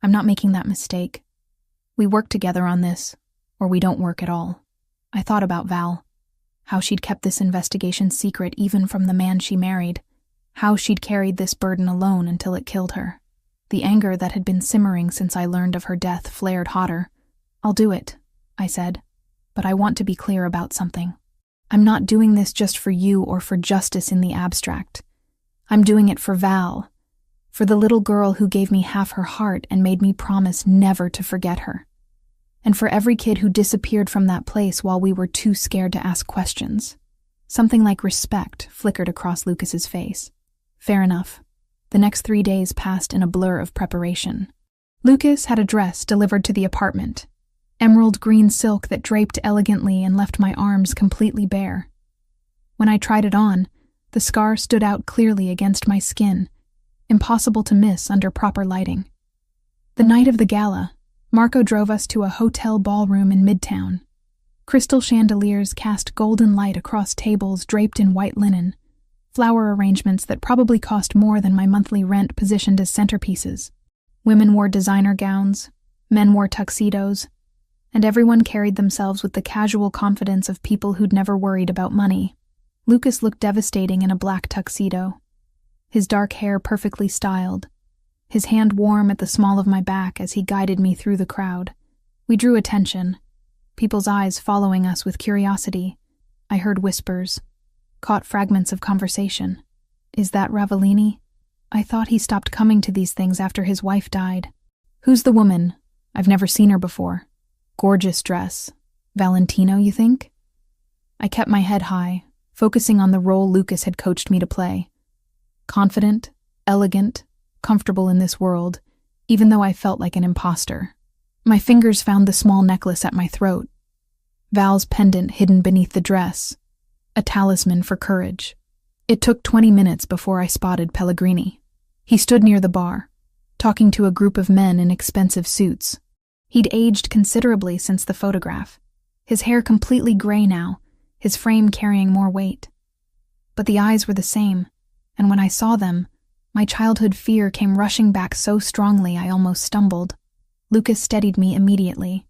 I'm not making that mistake. We work together on this, or we don't work at all. I thought about Val, how she'd kept this investigation secret even from the man she married, how she'd carried this burden alone until it killed her. The anger that had been simmering since I learned of her death flared hotter. "I'll do it," I said, "but I want to be clear about something. I'm not doing this just for you or for justice in the abstract. I'm doing it for Val, for the little girl who gave me half her heart and made me promise never to forget her. And for every kid who disappeared from that place while we were too scared to ask questions." Something like respect flickered across Lucas's face. Fair enough. The next 3 days passed in a blur of preparation. Lucas had a dress delivered to the apartment, emerald green silk that draped elegantly and left my arms completely bare. When I tried it on, the scar stood out clearly against my skin, impossible to miss under proper lighting. The night of the gala, Marco drove us to a hotel ballroom in Midtown. Crystal chandeliers cast golden light across tables draped in white linen, flower arrangements that probably cost more than my monthly rent positioned as centerpieces. Women wore designer gowns, men wore tuxedos, and everyone carried themselves with the casual confidence of people who'd never worried about money. Lucas looked devastating in a black tuxedo, his dark hair perfectly styled, his hand warm at the small of my back as he guided me through the crowd. We drew attention, people's eyes following us with curiosity. I heard whispers, caught fragments of conversation. Is that Ravellini? I thought he stopped coming to these things after his wife died. Who's the woman? I've never seen her before. Gorgeous dress. Valentino, you think? I kept my head high, focusing on the role Lucas had coached me to play. Confident, elegant, comfortable in this world, even though I felt like an imposter. My fingers found the small necklace at my throat. Val's pendant hidden beneath the dress. A talisman for courage. It took 20 minutes before I spotted Pellegrini. He stood near the bar, talking to a group of men in expensive suits. He'd aged considerably since the photograph, his hair completely gray now, his frame carrying more weight. But the eyes were the same, and when I saw them, my childhood fear came rushing back so strongly I almost stumbled. Lucas steadied me immediately.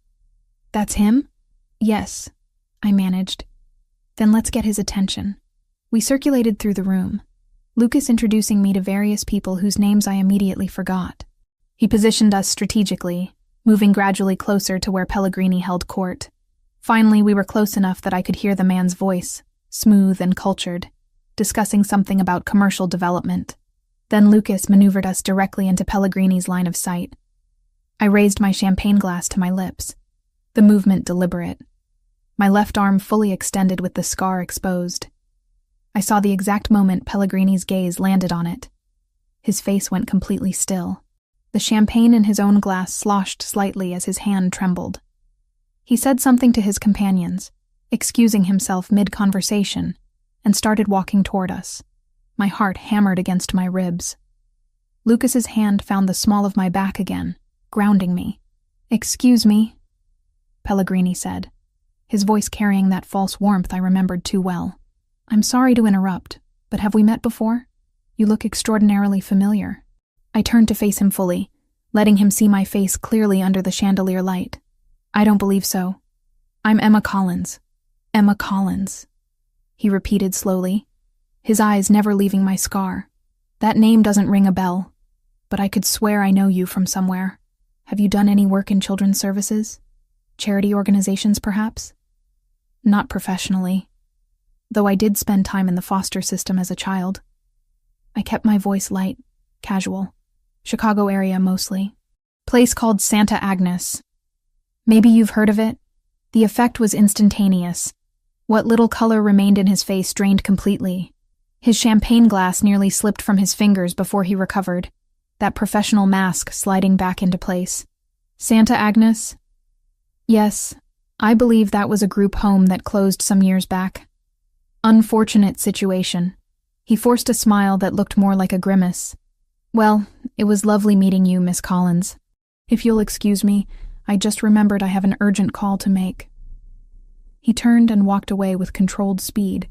That's him? Yes, I managed. Then let's get his attention. We circulated through the room, Lucas introducing me to various people whose names I immediately forgot. He positioned us strategically, moving gradually closer to where Pellegrini held court. Finally, we were close enough that I could hear the man's voice, smooth and cultured, discussing something about commercial development. Then Lucas maneuvered us directly into Pellegrini's line of sight. I raised my champagne glass to my lips, the movement deliberate, my left arm fully extended with the scar exposed. I saw the exact moment Pellegrini's gaze landed on it. His face went completely still. The champagne in his own glass sloshed slightly as his hand trembled. He said something to his companions, excusing himself mid-conversation, and started walking toward us. My heart hammered against my ribs. Lucas's hand found the small of my back again, grounding me. "Excuse me," Pellegrini said, his voice carrying that false warmth I remembered too well. "I'm sorry to interrupt, but have we met before? You look extraordinarily familiar." I turned to face him fully, letting him see my face clearly under the chandelier light. "I don't believe so. I'm Emma Collins." "Emma Collins," he repeated slowly, his eyes never leaving my scar. "That name doesn't ring a bell, but I could swear I know you from somewhere. Have you done any work in children's services? Charity organizations, perhaps?" "Not professionally, though I did spend time in the foster system as a child." I kept my voice light, casual. "Chicago area mostly. Place called Santa Agnes. Maybe you've heard of it?" The effect was instantaneous. What little color remained in his face drained completely. His champagne glass nearly slipped from his fingers before he recovered, that professional mask sliding back into place. "Santa Agnes?" "Yes, I believe that was a group home that closed some years back. Unfortunate situation." He forced a smile that looked more like a grimace. "Well, it was lovely meeting you, Miss Collins. If you'll excuse me, I just remembered I have an urgent call to make." He turned and walked away with controlled speed,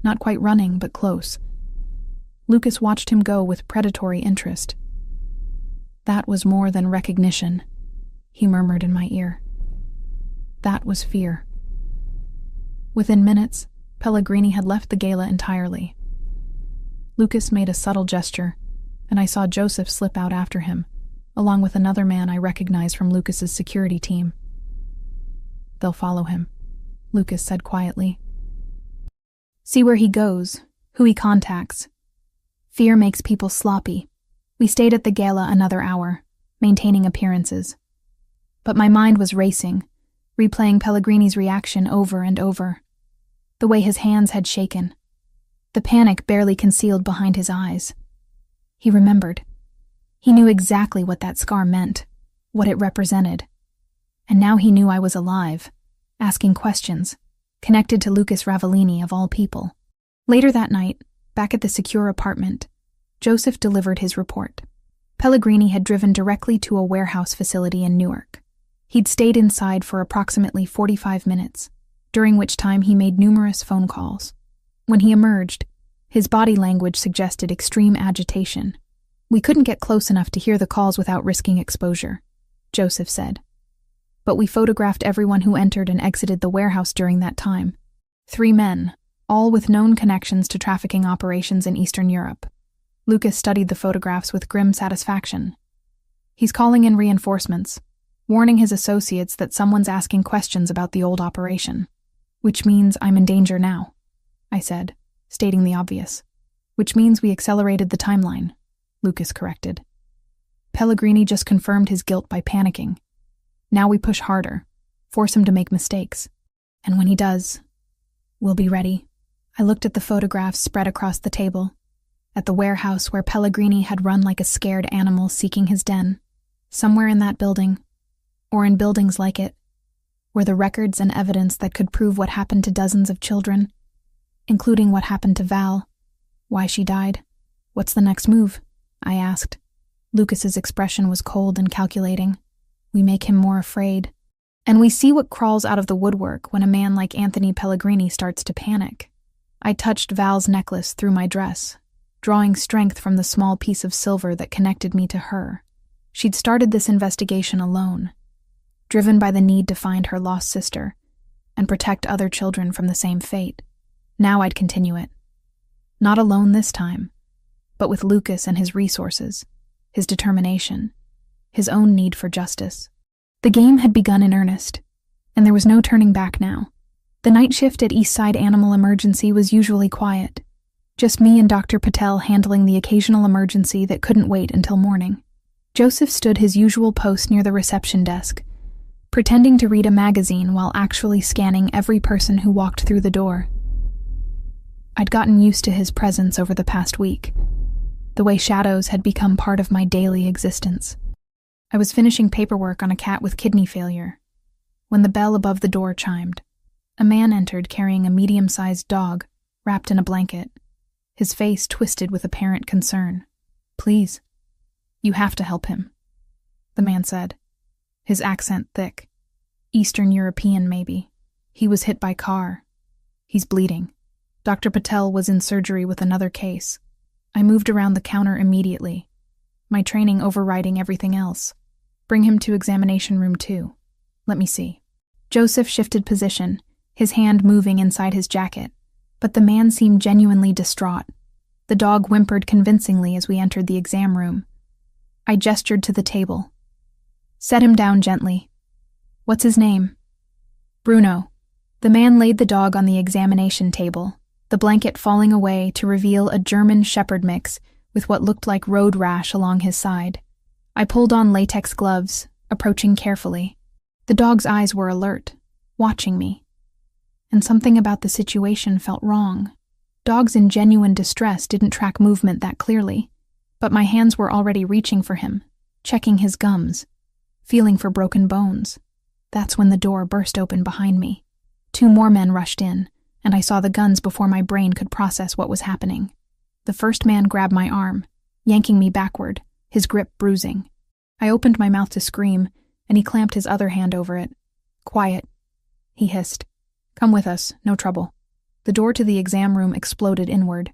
not quite running, but close. Lucas watched him go with predatory interest. "That was more than recognition," he murmured in my ear. "That was fear." Within minutes, Pellegrini had left the gala entirely. Lucas made a subtle gesture, and I saw Joseph slip out after him, along with another man I recognized from Lucas's security team. "They'll follow him," Lucas said quietly. "See where he goes, who he contacts. Fear makes people sloppy." We stayed at the gala another hour, maintaining appearances. But my mind was racing, replaying Pellegrini's reaction over and over. The way his hands had shaken, the panic barely concealed behind his eyes. He remembered. He knew exactly what that scar meant, what it represented. And now he knew I was alive, asking questions, connected to Lucas Ravellini of all people. Later that night, back at the secure apartment, Joseph delivered his report. Pellegrini had driven directly to a warehouse facility in Newark. He'd stayed inside for approximately 45 minutes, during which time he made numerous phone calls. When he emerged, his body language suggested extreme agitation. "We couldn't get close enough to hear the calls without risking exposure," Joseph said. "But we photographed everyone who entered and exited the warehouse during that time. 3 men, all with known connections to trafficking operations in Eastern Europe." Lucas studied the photographs with grim satisfaction. "He's calling in reinforcements, warning his associates that someone's asking questions about the old operation." "Which means I'm in danger now," I said, stating the obvious. "Which means we accelerated the timeline," Lucas corrected. "Pellegrini just confirmed his guilt by panicking. Now we push harder, force him to make mistakes. And when he does, we'll be ready." I looked at the photographs spread across the table, at the warehouse where Pellegrini had run like a scared animal seeking his den. Somewhere in that building, or in buildings like it, were the records and evidence that could prove what happened to dozens of children, including what happened to Val, why she died. "What's the next move?" I asked. Lucas's expression was cold and calculating. "We make him more afraid. And we see what crawls out of the woodwork when a man like Anthony Pellegrini starts to panic." I touched Val's necklace through my dress, drawing strength from the small piece of silver that connected me to her. She'd started this investigation alone, driven by the need to find her lost sister and protect other children from the same fate. Now I'd continue it. Not alone this time, but with Lucas and his resources, his determination, his own need for justice. The game had begun in earnest, and there was no turning back now. The night shift at Eastside Animal Emergency was usually quiet, just me and Dr. Patel handling the occasional emergency that couldn't wait until morning. Joseph stood his usual post near the reception desk, pretending to read a magazine while actually scanning every person who walked through the door. I'd gotten used to his presence over the past week, the way shadows had become part of my daily existence. I was finishing paperwork on a cat with kidney failure when the bell above the door chimed. A man entered carrying a medium-sized dog wrapped in a blanket, his face twisted with apparent concern. "Please, you have to help him," the man said, his accent thick. Eastern European, maybe. "He was hit by car. He's bleeding." Dr. Patel was in surgery with another case. I moved around the counter immediately, my training overriding everything else. "Bring him to examination room 2. Let me see." Joseph shifted position, his hand moving inside his jacket, but the man seemed genuinely distraught. The dog whimpered convincingly as we entered the exam room. I gestured to the table. "Set him down gently." "What's his name?" "Bruno." The man laid the dog on the examination table, the blanket falling away to reveal a German Shepherd mix with what looked like road rash along his side. I pulled on latex gloves, approaching carefully. The dog's eyes were alert, watching me. And something about the situation felt wrong. Dogs in genuine distress didn't track movement that clearly, but my hands were already reaching for him, checking his gums, feeling for broken bones. That's when the door burst open behind me. 2 more men rushed in, and I saw the guns before my brain could process what was happening. The first man grabbed my arm, yanking me backward, his grip bruising. I opened my mouth to scream, and he clamped his other hand over it. "Quiet," he hissed. "Come with us, no trouble." The door to the exam room exploded inward.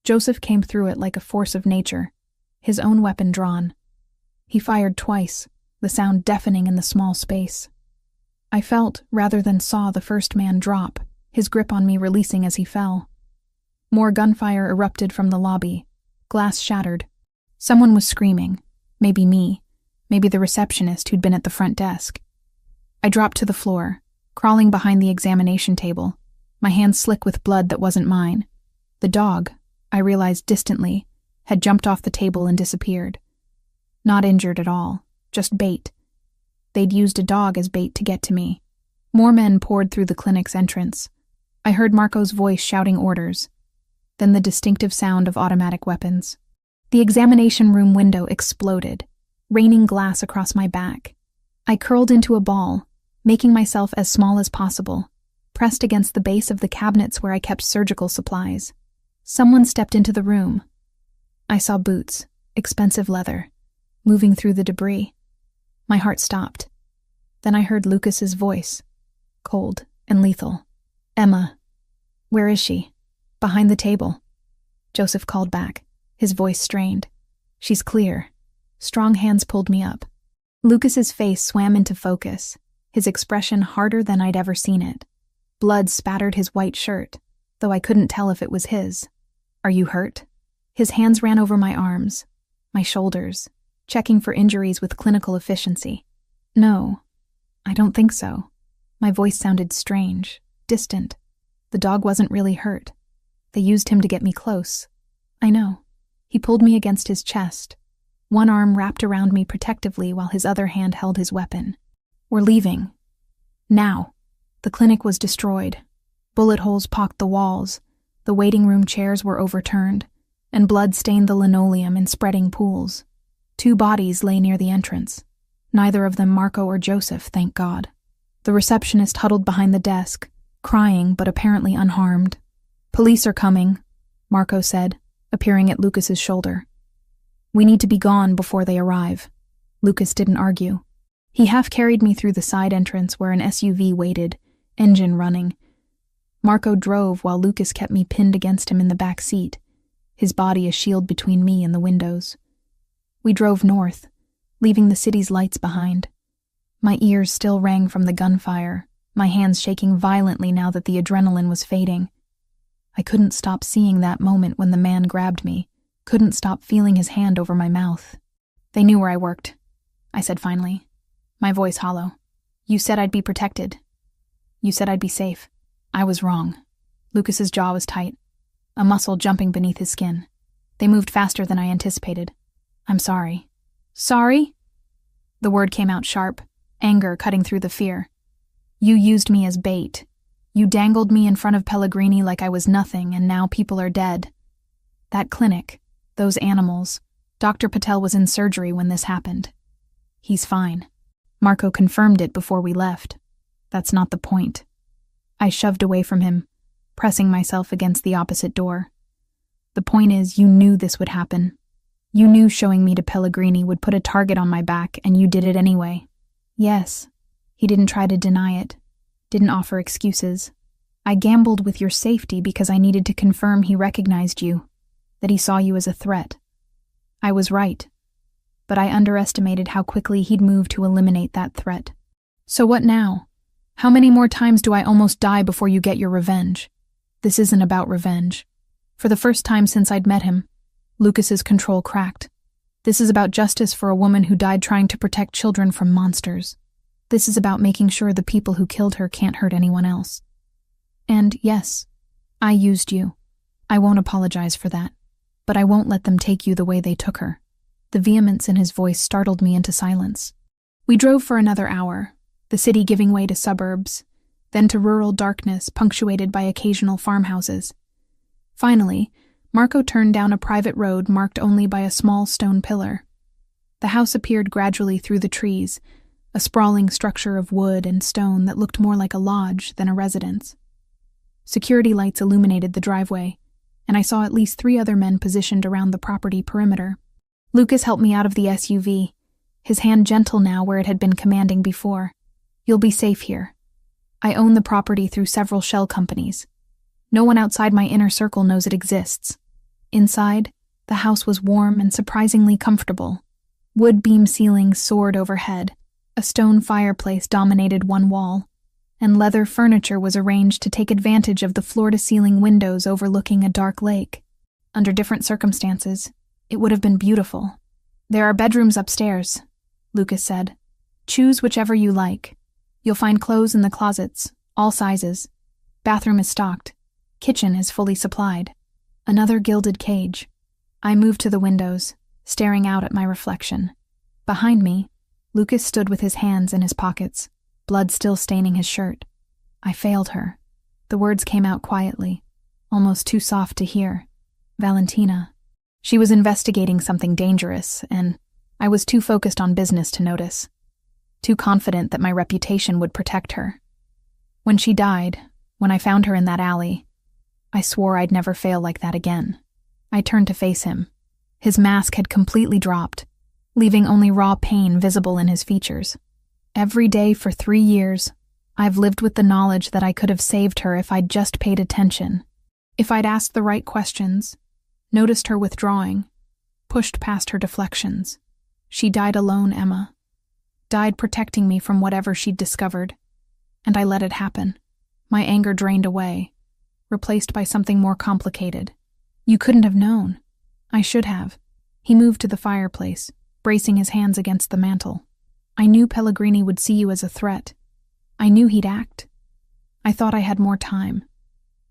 Joseph came through it like a force of nature, his own weapon drawn. He fired twice, the sound deafening in the small space. I felt, rather than saw, the first man drop, his grip on me releasing as he fell. More gunfire erupted from the lobby. Glass shattered. Someone was screaming. Maybe me. Maybe the receptionist who'd been at the front desk. I dropped to the floor, crawling behind the examination table, my hands slick with blood that wasn't mine. The dog, I realized distantly, had jumped off the table and disappeared. Not injured at all, just bait. They'd used a dog as bait to get to me. More men poured through the clinic's entrance. I heard Marco's voice shouting orders, then the distinctive sound of automatic weapons. The examination room window exploded, raining glass across my back. I curled into a ball, making myself as small as possible, pressed against the base of the cabinets where I kept surgical supplies. Someone stepped into the room. I saw boots, expensive leather, moving through the debris. My heart stopped. Then I heard Lucas's voice, cold, and lethal. Emma. Where is she? Behind the table. Joseph called back, his voice strained. She's clear. Strong hands pulled me up. Lucas's face swam into focus, his expression harder than I'd ever seen it. Blood spattered his white shirt, though I couldn't tell if it was his. Are you hurt? His hands ran over my arms, my shoulders, checking for injuries with clinical efficiency. No, I don't think so. My voice sounded strange, distant. The dog wasn't really hurt. They used him to get me close. I know. He pulled me against his chest. One arm wrapped around me protectively while his other hand held his weapon. We're leaving. Now. The clinic was destroyed. Bullet holes pocked the walls. The waiting room chairs were overturned, and blood stained the linoleum in spreading pools. 2 bodies lay near the entrance. Neither of them Marco or Joseph, thank God. The receptionist huddled behind the desk, crying but apparently unharmed. Police are coming, Marco said, appearing at Lucas's shoulder. We need to be gone before they arrive. Lucas didn't argue. He half carried me through the side entrance where an SUV waited, engine running. Marco drove while Lucas kept me pinned against him in the back seat, his body a shield between me and the windows. We drove north, leaving the city's lights behind. My ears still rang from the gunfire, my hands shaking violently now that the adrenaline was fading. I couldn't stop seeing that moment when the man grabbed me, couldn't stop feeling his hand over my mouth. They knew where I worked, I said finally, my voice hollow. You said I'd be protected. You said I'd be safe. I was wrong. Lucas's jaw was tight, a muscle jumping beneath his skin. They moved faster than I anticipated. I'm sorry. Sorry? The word came out sharp, anger cutting through the fear. You used me as bait. You dangled me in front of Pellegrini like I was nothing, and now people are dead. That clinic, those animals, Dr. Patel was in surgery when this happened. He's fine. Marco confirmed it before we left. That's not the point. I shoved away from him, pressing myself against the opposite door. The point is, you knew this would happen. You knew showing me to Pellegrini would put a target on my back, and you did it anyway. Yes. He didn't try to deny it, didn't offer excuses. I gambled with your safety because I needed to confirm he recognized you, that he saw you as a threat. I was right, but I underestimated how quickly he'd move to eliminate that threat. So what now? How many more times do I almost die before you get your revenge? This isn't about revenge. For the first time since I'd met him, Lucas's control cracked. This is about justice for a woman who died trying to protect children from monsters. This is about making sure the people who killed her can't hurt anyone else. And yes, I used you. I won't apologize for that, but I won't let them take you the way they took her. The vehemence in his voice startled me into silence. We drove for another hour, the city giving way to suburbs, then to rural darkness punctuated by occasional farmhouses. Finally, Marco turned down a private road marked only by a small stone pillar. The house appeared gradually through the trees, a sprawling structure of wood and stone that looked more like a lodge than a residence. Security lights illuminated the driveway, and I saw at least 3 other men positioned around the property perimeter. Lucas helped me out of the SUV, his hand gentle now where it had been commanding before. You'll be safe here. I own the property through several shell companies. No one outside my inner circle knows it exists. Inside, the house was warm and surprisingly comfortable. Wood beam ceilings soared overhead, a stone fireplace dominated one wall, and leather furniture was arranged to take advantage of the floor-to-ceiling windows overlooking a dark lake. Under different circumstances, it would have been beautiful. There are bedrooms upstairs, Lucas said. Choose whichever you like. You'll find clothes in the closets, all sizes. Bathroom is stocked. Kitchen is fully supplied. Another gilded cage. I moved to the windows, staring out at my reflection. Behind me, Lucas stood with his hands in his pockets, blood still staining his shirt. I failed her. The words came out quietly, almost too soft to hear. Valentina. She was investigating something dangerous, and I was too focused on business to notice. Too confident that my reputation would protect her. When she died, when I found her in that alley, I swore I'd never fail like that again. I turned to face him. His mask had completely dropped, leaving only raw pain visible in his features. Every day for 3 years, I've lived with the knowledge that I could have saved her if I'd just paid attention. If I'd asked the right questions, noticed her withdrawing, pushed past her deflections. She died alone, Emma. Died protecting me from whatever she'd discovered. And I let it happen. My anger drained away, replaced by something more complicated. You couldn't have known. I should have. He moved to the fireplace, bracing his hands against the mantel. I knew Pellegrini would see you as a threat. I knew he'd act. I thought I had more time.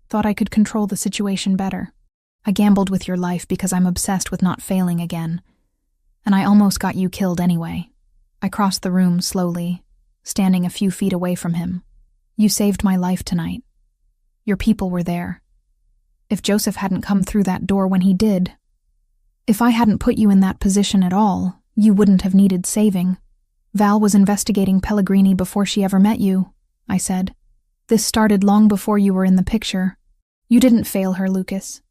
Thought I could control the situation better. I gambled with your life because I'm obsessed with not failing again. And I almost got you killed anyway. I crossed the room slowly, standing a few feet away from him. You saved my life tonight. Your people were there. If Joseph hadn't come through that door when he did, if I hadn't put you in that position at all, you wouldn't have needed saving. Val was investigating Pellegrini before she ever met you, I said. This started long before you were in the picture. You didn't fail her, Lucas.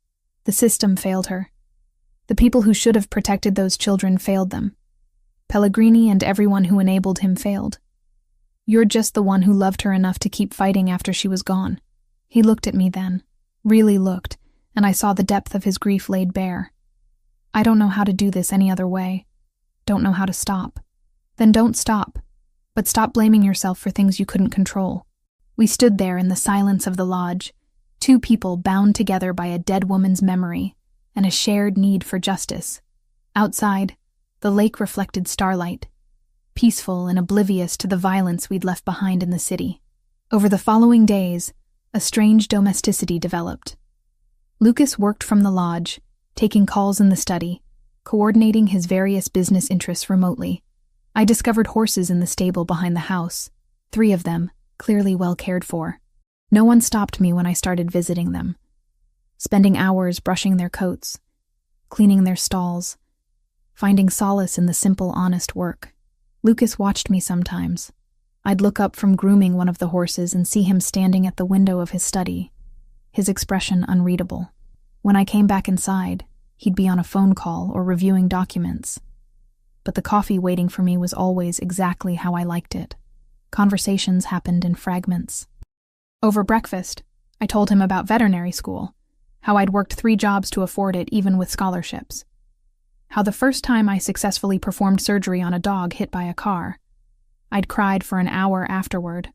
The system failed her. The people who should have protected those children failed them. Pellegrini and everyone who enabled him failed. You're just the one who loved her enough to keep fighting after she was gone. He looked at me then, really looked, and I saw the depth of his grief laid bare. I don't know how to do this any other way. Don't know how to stop. Then don't stop, but stop blaming yourself for things you couldn't control. We stood there in the silence of the lodge, two people bound together by a dead woman's memory and a shared need for justice. Outside, the lake reflected starlight, peaceful and oblivious to the violence we'd left behind in the city. Over the following days, a strange domesticity developed. Lucas worked from the lodge, taking calls in the study, coordinating his various business interests remotely. I discovered horses in the stable behind the house, 3 of them, clearly well cared for. No one stopped me when I started visiting them, spending hours brushing their coats, cleaning their stalls, finding solace in the simple, honest work. Lucas watched me sometimes. I'd look up from grooming one of the horses and see him standing at the window of his study, his expression unreadable. When I came back inside, he'd be on a phone call or reviewing documents. But the coffee waiting for me was always exactly how I liked it. Conversations happened in fragments. Over breakfast, I told him about veterinary school, how I'd worked 3 jobs to afford it even with scholarships. How the first time I successfully performed surgery on a dog hit by a car, I'd cried for an hour afterward,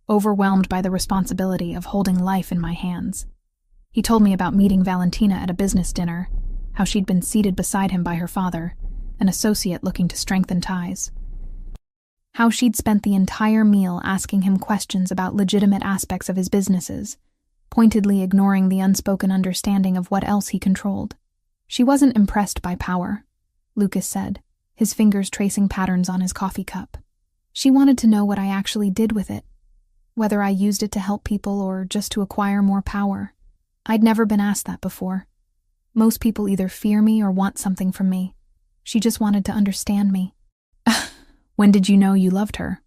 overwhelmed by the responsibility of holding life in my hands. He told me about meeting Valentina at a business dinner, how she'd been seated beside him by her father, an associate looking to strengthen ties. How she'd spent the entire meal asking him questions about legitimate aspects of his businesses, pointedly ignoring the unspoken understanding of what else he controlled. She wasn't impressed by power, Lucas said, his fingers tracing patterns on his coffee cup. She wanted to know what I actually did with it, whether I used it to help people or just to acquire more power. I'd never been asked that before. Most people either fear me or want something from me. She just wanted to understand me. When did you know you loved her?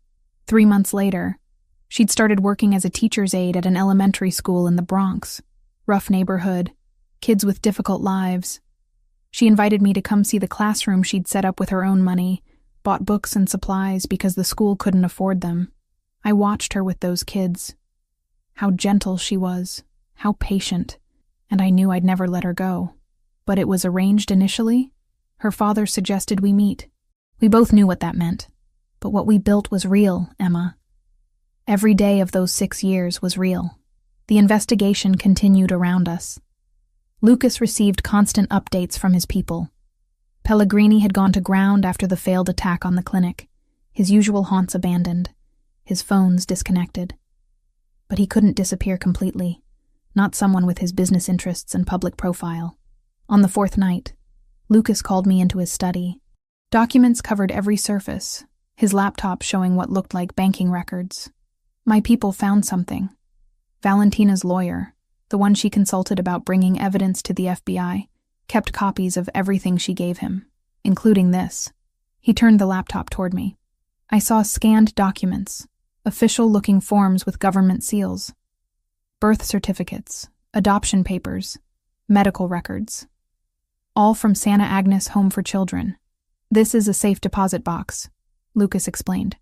3 months later. She'd started working as a teacher's aide at an elementary school in the Bronx. Rough neighborhood, kids with difficult lives. She invited me to come see the classroom she'd set up with her own money, bought books and supplies because the school couldn't afford them. I watched her with those kids. How gentle she was, how patient, and I knew I'd never let her go. But it was arranged initially. Her father suggested we meet. We both knew what that meant. But what we built was real, Emma. Every day of those 6 years was real. The investigation continued around us. Lucas received constant updates from his people. Pellegrini had gone to ground after the failed attack on the clinic, his usual haunts abandoned, his phones disconnected. But he couldn't disappear completely, not someone with his business interests and public profile. On the 4th night, Lucas called me into his study. Documents covered every surface, his laptop showing what looked like banking records. My people found something. Valentina's lawyer, the one she consulted about bringing evidence to the FBI, kept copies of everything she gave him, including this. He turned the laptop toward me. I saw scanned documents, official-looking forms with government seals, birth certificates, adoption papers, medical records, all from Santa Agnes Home for Children. This is a safe deposit box, Lucas explained.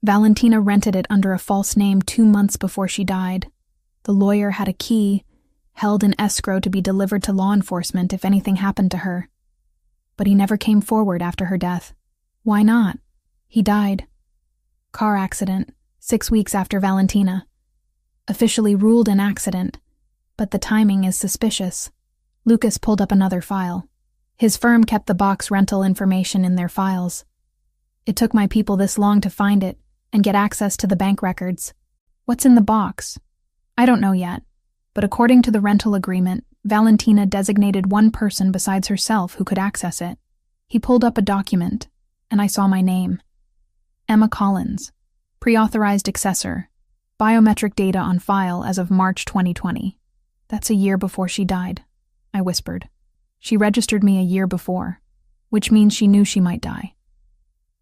Valentina rented it under a false name 2 months before she died. The lawyer had a key, held in escrow to be delivered to law enforcement if anything happened to her. But he never came forward after her death. Why not? He died. Car accident, 6 weeks after Valentina. Officially ruled an accident, but the timing is suspicious. Lucas pulled up another file. His firm kept the box rental information in their files. It took my people this long to find it and get access to the bank records. What's in the box? I don't know yet, but according to the rental agreement, Valentina designated one person besides herself who could access it. He pulled up a document, and I saw my name. Emma Collins, pre-authorized accessor, biometric data on file as of March 2020. That's a year before she died, I whispered. She registered me a year before, which means she knew she might die.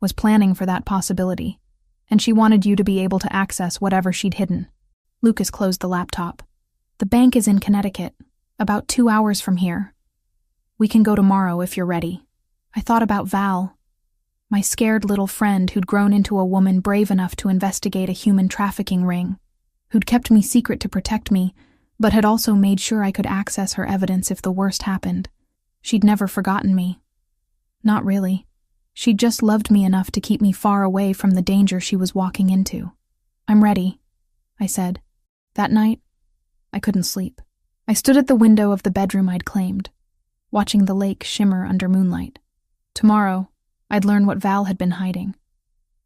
Was planning for that possibility, and she wanted you to be able to access whatever she'd hidden. Lucas closed the laptop. The bank is in Connecticut, about 2 hours from here. We can go tomorrow if you're ready. I thought about Val, my scared little friend who'd grown into a woman brave enough to investigate a human trafficking ring, who'd kept me secret to protect me, but had also made sure I could access her evidence if the worst happened. She'd never forgotten me. Not really. She'd just loved me enough to keep me far away from the danger she was walking into. I'm ready, I said. That night, I couldn't sleep. I stood at the window of the bedroom I'd claimed, watching the lake shimmer under moonlight. Tomorrow, I'd learn what Val had been hiding,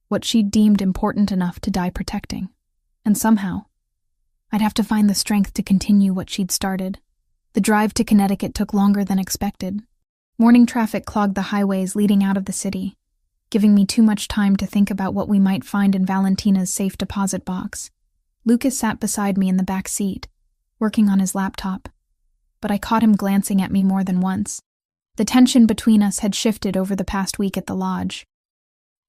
what she'd deemed important enough to die protecting. And somehow, I'd have to find the strength to continue what she'd started. The drive to Connecticut took longer than expected. Morning traffic clogged the highways leading out of the city, giving me too much time to think about what we might find in Valentina's safe deposit box. Lucas sat beside me in the back seat, working on his laptop, but I caught him glancing at me more than once. The tension between us had shifted over the past week at the lodge.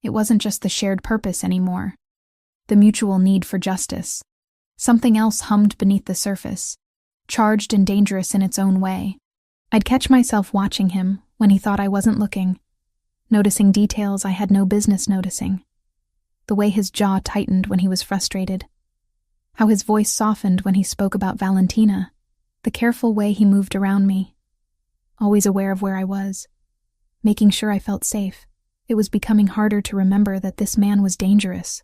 It wasn't just the shared purpose anymore, the mutual need for justice. Something else hummed beneath the surface, charged and dangerous in its own way. I'd catch myself watching him when he thought I wasn't looking, noticing details I had no business noticing. The way his jaw tightened when he was frustrated, how his voice softened when he spoke about Valentina, the careful way he moved around me, always aware of where I was, making sure I felt safe. It was becoming harder to remember that this man was dangerous,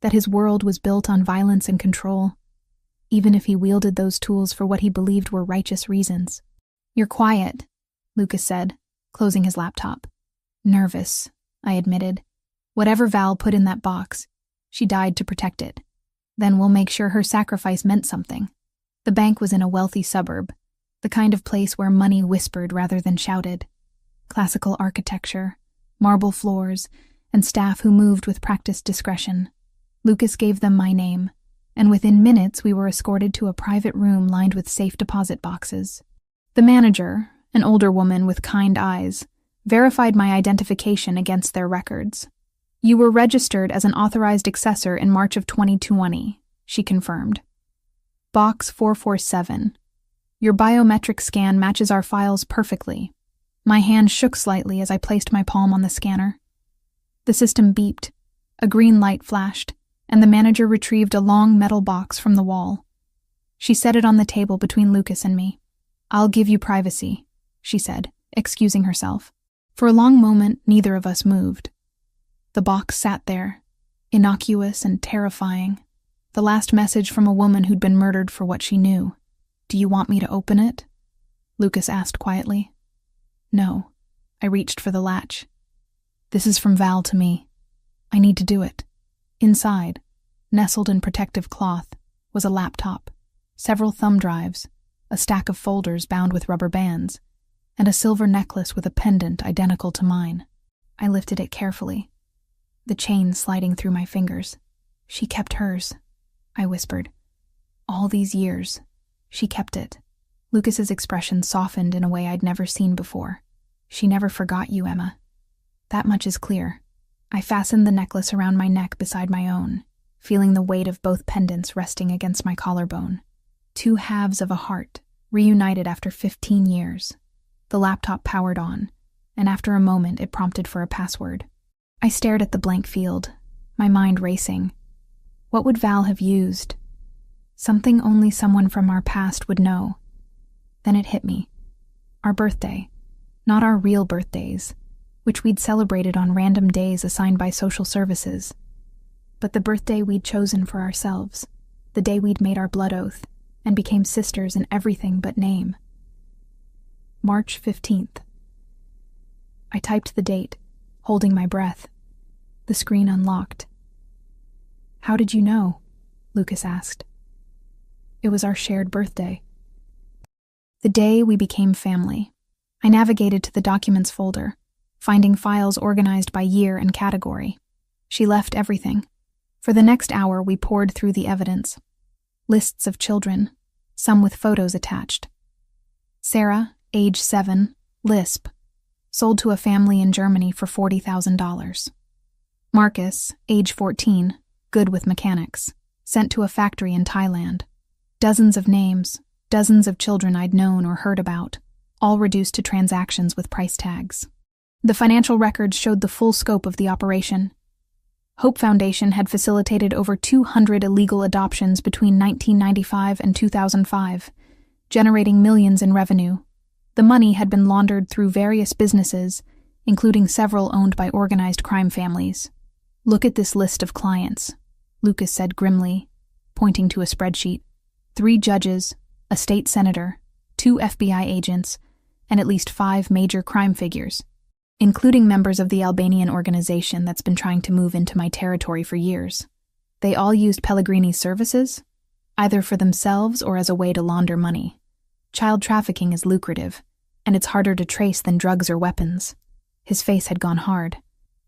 that his world was built on violence and control, even if he wielded those tools for what he believed were righteous reasons. You're quiet, Lucas said, closing his laptop. Nervous, I admitted. Whatever Val put in that box, she died to protect it. Then we'll make sure her sacrifice meant something. The bank was in a wealthy suburb, the kind of place where money whispered rather than shouted. Classical architecture, marble floors, and staff who moved with practiced discretion. Lucas gave them my name, and within minutes we were escorted to a private room lined with safe deposit boxes. The manager, an older woman with kind eyes, verified my identification against their records. You were registered as an authorized accessor in March of 2020, she confirmed. Box 447. Your biometric scan matches our files perfectly. My hand shook slightly as I placed my palm on the scanner. The system beeped, a green light flashed, and the manager retrieved a long metal box from the wall. She set it on the table between Lucas and me. I'll give you privacy, she said, excusing herself. For a long moment, neither of us moved. The box sat there, innocuous and terrifying. The last message from a woman who'd been murdered for what she knew. Do you want me to open it? Lucas asked quietly. No. I reached for the latch. This is from Val to me. I need to do it. Inside, nestled in protective cloth, was a laptop, several thumb drives, a stack of folders bound with rubber bands, and a silver necklace with a pendant identical to mine. I lifted it carefully, the chain sliding through my fingers. She kept hers, I whispered. All these years, she kept it. Lucas's expression softened in a way I'd never seen before. She never forgot you, Emma. That much is clear. I fastened the necklace around my neck beside my own, feeling the weight of both pendants resting against my collarbone. 2 halves of a heart, reunited after 15 years. The laptop powered on, and after a moment it prompted for a password. I stared at the blank field, my mind racing. What would Val have used? Something only someone from our past would know. Then it hit me. Our birthday. Not our real birthdays, which we'd celebrated on random days assigned by social services, but the birthday we'd chosen for ourselves, the day we'd made our blood oath and became sisters in everything but name. March 15th. I typed the date, holding my breath. The screen unlocked. "How did you know?" Lucas asked. It was our shared birthday. The day we became family. I navigated to the documents folder, finding files organized by year and category. She left everything. For the next hour, we poured through the evidence. Lists of children, some with photos attached. Sarah, age 7, lisp, sold to a family in Germany for $40,000. Marcus, age 14, good with mechanics, sent to a factory in Thailand. Dozens of names, dozens of children I'd known or heard about, all reduced to transactions with price tags. The financial records showed the full scope of the operation. Hope Foundation had facilitated over 200 illegal adoptions between 1995 and 2005, generating millions in revenue. The money had been laundered through various businesses, including several owned by organized crime families. "Look at this list of clients," Lucas said grimly, pointing to a spreadsheet. 3 judges, a state senator, 2 FBI agents, and at least 5 major crime figures, including members of the Albanian organization that's been trying to move into my territory for years. They all used Pellegrini's services, either for themselves or as a way to launder money. Child trafficking is lucrative, and it's harder to trace than drugs or weapons. His face had gone hard.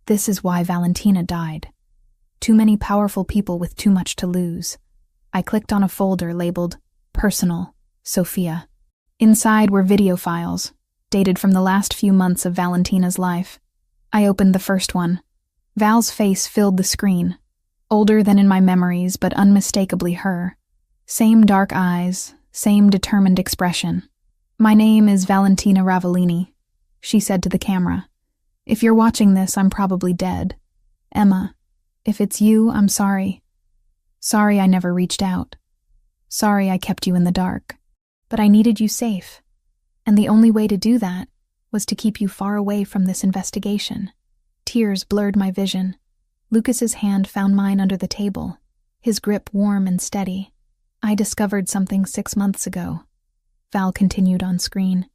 This is why Valentina died. Too many powerful people with too much to lose. I clicked on a folder labeled Personal, Sophia. Inside were video files, dated from the last few months of Valentina's life. I opened the first one. Val's face filled the screen. Older than in my memories, but unmistakably her. Same dark eyes, same determined expression. "My name is Valentina Ravellini," she said to the camera. "If you're watching this, I'm probably dead. Emma, if it's you, I'm sorry. Sorry I never reached out. Sorry I kept you in the dark. But I needed you safe. And the only way to do that was to keep you far away from this investigation." Tears blurred my vision. Lucas's hand found mine under the table, his grip warm and steady. "I discovered something 6 months ago," Val continued on screen.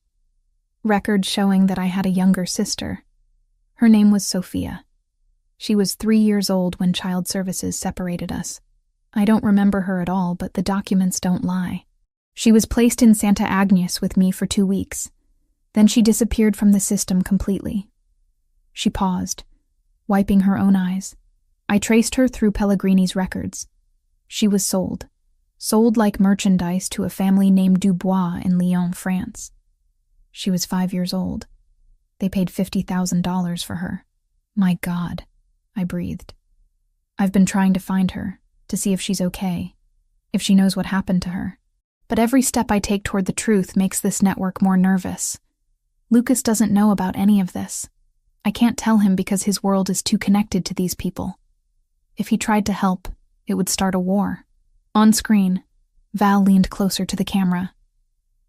"Records showing that I had a younger sister. Her name was Sophia. She was 3 years old when Child Services separated us. I don't remember her at all, but the documents don't lie. She was placed in Santa Agnes with me for 2 weeks. Then she disappeared from the system completely." She paused, wiping her own eyes. I traced her through Pellegrini's records. She was sold like merchandise to a family named Dubois in Lyon, France. She was 5 years old. They paid $50,000 for her. My God, I breathed. I've been trying to find her, to see if she's okay, if she knows what happened to her. But every step I take toward the truth makes this network more nervous. Lucas doesn't know about any of this. I can't tell him because his world is too connected to these people. If he tried to help, it would start a war. On screen, Val leaned closer to the camera.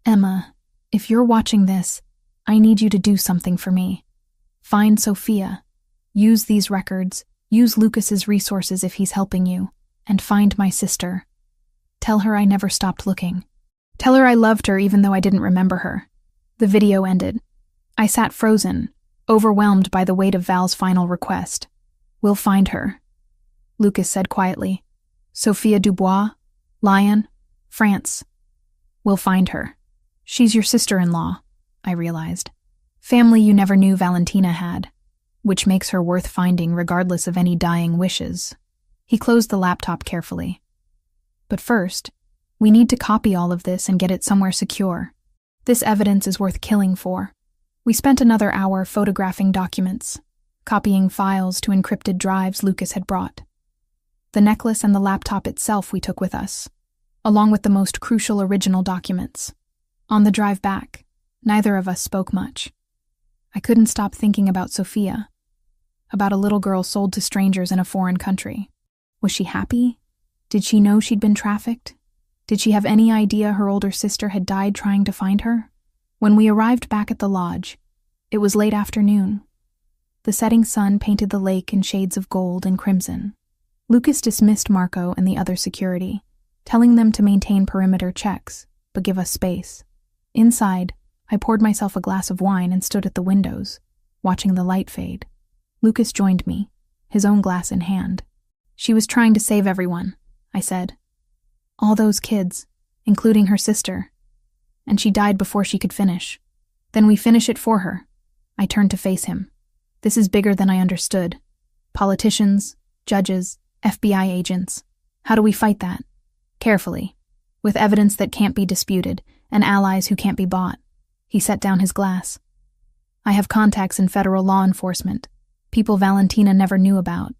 "Emma, if you're watching this, I need you to do something for me. Find Sophia. Use these records. Use Lucas's resources if he's helping you. And find my sister. Tell her I never stopped looking. Tell her I loved her even though I didn't remember her." The video ended. I sat frozen, overwhelmed by the weight of Val's final request. "We'll find her," Lucas said quietly. "Sophia Dubois, Lyon, France. We'll find her. She's your sister-in-law," I realized. Family you never knew Valentina had, which makes her worth finding regardless of any dying wishes. He closed the laptop carefully. "But first, we need to copy all of this and get it somewhere secure. This evidence is worth killing for." We spent another hour photographing documents, copying files to encrypted drives Lucas had brought. The necklace and the laptop itself we took with us, along with the most crucial original documents. On the drive back, neither of us spoke much. I couldn't stop thinking about Sophia. about a little girl sold to strangers in a foreign country. Was she happy? Did she know she'd been trafficked? Did she have any idea her older sister had died trying to find her? When we arrived back at the lodge, it was late afternoon. The setting sun painted the lake in shades of gold and crimson. Lucas dismissed Marco and the other security, telling them to maintain perimeter checks, but give us space. Inside, I poured myself a glass of wine and stood at the windows, watching the light fade. Lucas joined me, his own glass in hand. "She was trying to save everyone," I said. "All those kids, including her sister. And she died before she could finish. Then we finish it for her." I turned to face him. "This is bigger than I understood. Politicians, judges, FBI agents. How do we fight that? Carefully, with evidence that can't be disputed and allies who can't be bought." He set down his glass. "I have contacts in federal law enforcement, people Valentina never knew about,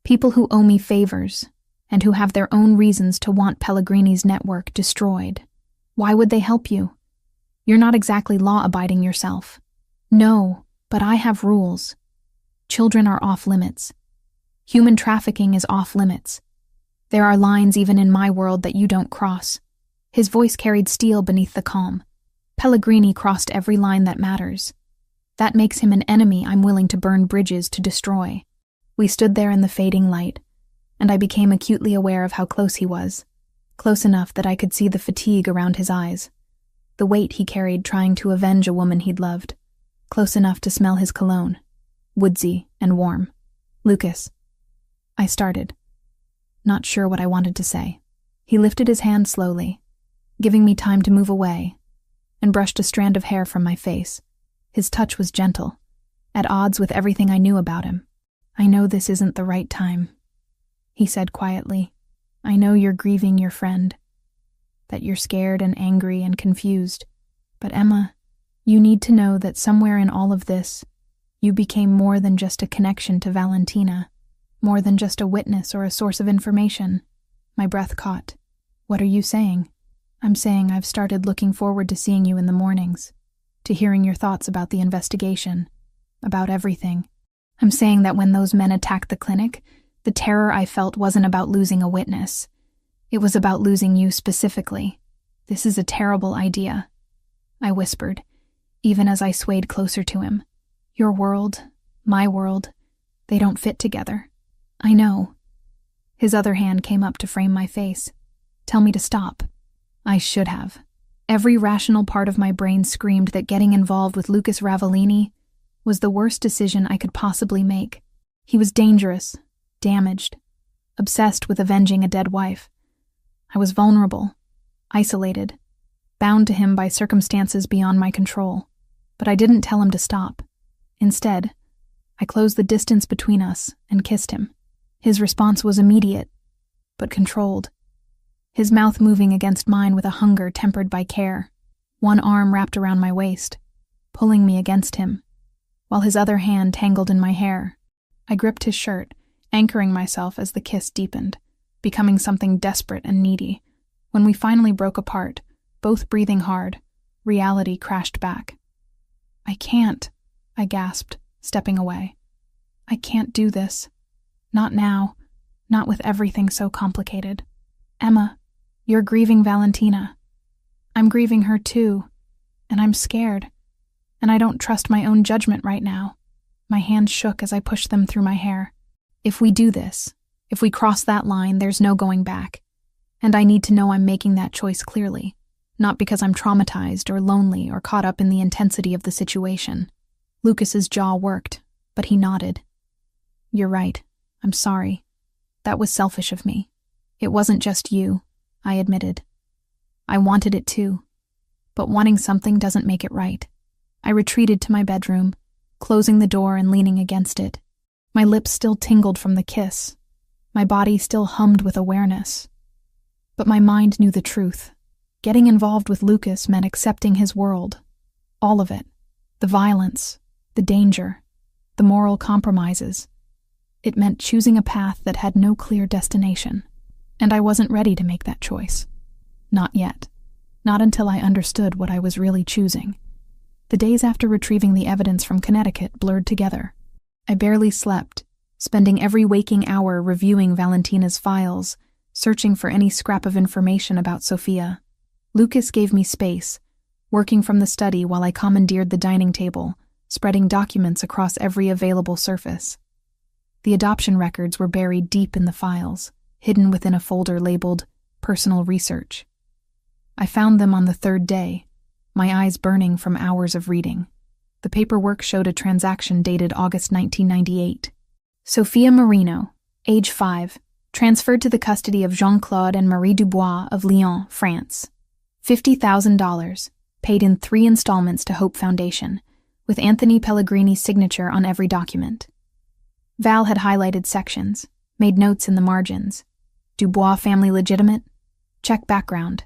people who owe me favors, and who have their own reasons to want Pellegrini's network destroyed. Why would they help you? You're not exactly law-abiding yourself." "No, but I have rules. Children are off-limits. Human trafficking is off-limits. There are lines even in my world that you don't cross." His voice carried steel beneath the calm. "Pellegrini crossed every line that matters. That makes him an enemy I'm willing to burn bridges to destroy." We stood there in the fading light, and I became acutely aware of how close he was. Close enough that I could see the fatigue around his eyes, the weight he carried trying to avenge a woman he'd loved. Close enough to smell his cologne, woodsy and warm. "Lucas," I started, not sure what I wanted to say. He lifted his hand slowly, giving me time to move away, and brushed a strand of hair from my face. His touch was gentle, at odds with everything I knew about him. "I know this isn't the right time," he said quietly. "I know you're grieving your friend, that you're scared and angry and confused. But Emma, you need to know that somewhere in all of this, you became more than just a connection to Valentina, more than just a witness or a source of information." My breath caught. "What are you saying?" "I'm saying I've started looking forward to seeing you in the mornings, to hearing your thoughts about the investigation, about everything. I'm saying that when those men attacked the clinic, the terror I felt wasn't about losing a witness. It was about losing you specifically. This is a terrible idea," I whispered, even as I swayed closer to him. "Your world, my world, they don't fit together." "I know." His other hand came up to frame my face. "Tell me to stop." I should have. Every rational part of my brain screamed that getting involved with Lucas Ravellini was the worst decision I could possibly make. He was dangerous, damaged, obsessed with avenging a dead wife. I was vulnerable, isolated, bound to him by circumstances beyond my control. But I didn't tell him to stop. Instead, I closed the distance between us and kissed him. His response was immediate, but controlled. His mouth moving against mine with a hunger tempered by care, one arm wrapped around my waist, pulling me against him, while his other hand tangled in my hair. I gripped his shirt, anchoring myself as the kiss deepened, becoming something desperate and needy. When we finally broke apart, both breathing hard, reality crashed back. "I can't," I gasped, stepping away. "I can't do this. Not now, not with everything so complicated. Emma, you're grieving Valentina. I'm grieving her too, and I'm scared, and I don't trust my own judgment right now." My hands shook as I pushed them through my hair. "If we do this, if we cross that line, there's no going back. And I need to know I'm making that choice clearly, not because I'm traumatized or lonely or caught up in the intensity of the situation." Lucas's jaw worked, but he nodded. "You're right. I'm sorry. That was selfish of me. It wasn't just you," I admitted. "I wanted it too. But wanting something doesn't make it right." I retreated to my bedroom, closing the door and leaning against it. My lips still tingled from the kiss. My body still hummed with awareness. But my mind knew the truth. Getting involved with Lucas meant accepting his world. All of it. The violence, the danger, the moral compromises. It meant choosing a path that had no clear destination. And I wasn't ready to make that choice. Not yet. Not until I understood what I was really choosing. The days after retrieving the evidence from Connecticut blurred together. I barely slept, spending every waking hour reviewing Valentina's files, searching for any scrap of information about Sophia. Lucas gave me space, working from the study while I commandeered the dining table, spreading documents across every available surface. The adoption records were buried deep in the files, hidden within a folder labeled Personal Research. I found them on the third day, my eyes burning from hours of reading. The paperwork showed a transaction dated August 1998. Sophia Marino, age 5, transferred to the custody of Jean-Claude and Marie Dubois of Lyon, France. $50,000, paid in 3 installments to Hope Foundation, with Anthony Pellegrini's signature on every document. Val had highlighted sections, made notes in the margins. Dubois family legitimate? Check background.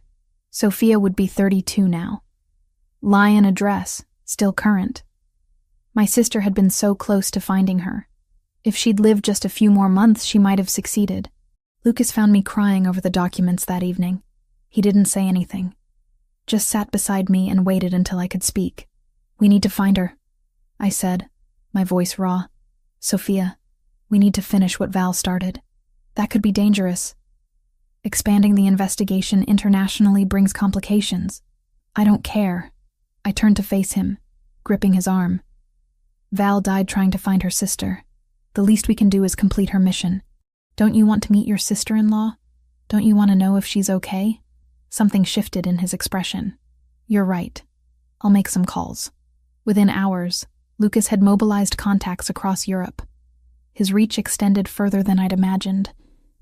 Sophia would be 32 now. Lion address, still current. My sister had been so close to finding her. If she'd lived just a few more months, she might have succeeded. Lucas found me crying over the documents that evening. He didn't say anything. Just sat beside me and waited until I could speak. "We need to find her," I said, my voice raw. "Sophia, we need to finish what Val started. That could be dangerous. Expanding the investigation internationally brings complications. I don't care." I turned to face him, gripping his arm. "Val died trying to find her sister. The least we can do is complete her mission. Don't you want to meet your sister-in-law? Don't you want to know if she's okay?" Something shifted in his expression. "You're right. I'll make some calls." Within hours, Lucas had mobilized contacts across Europe. His reach extended further than I'd imagined,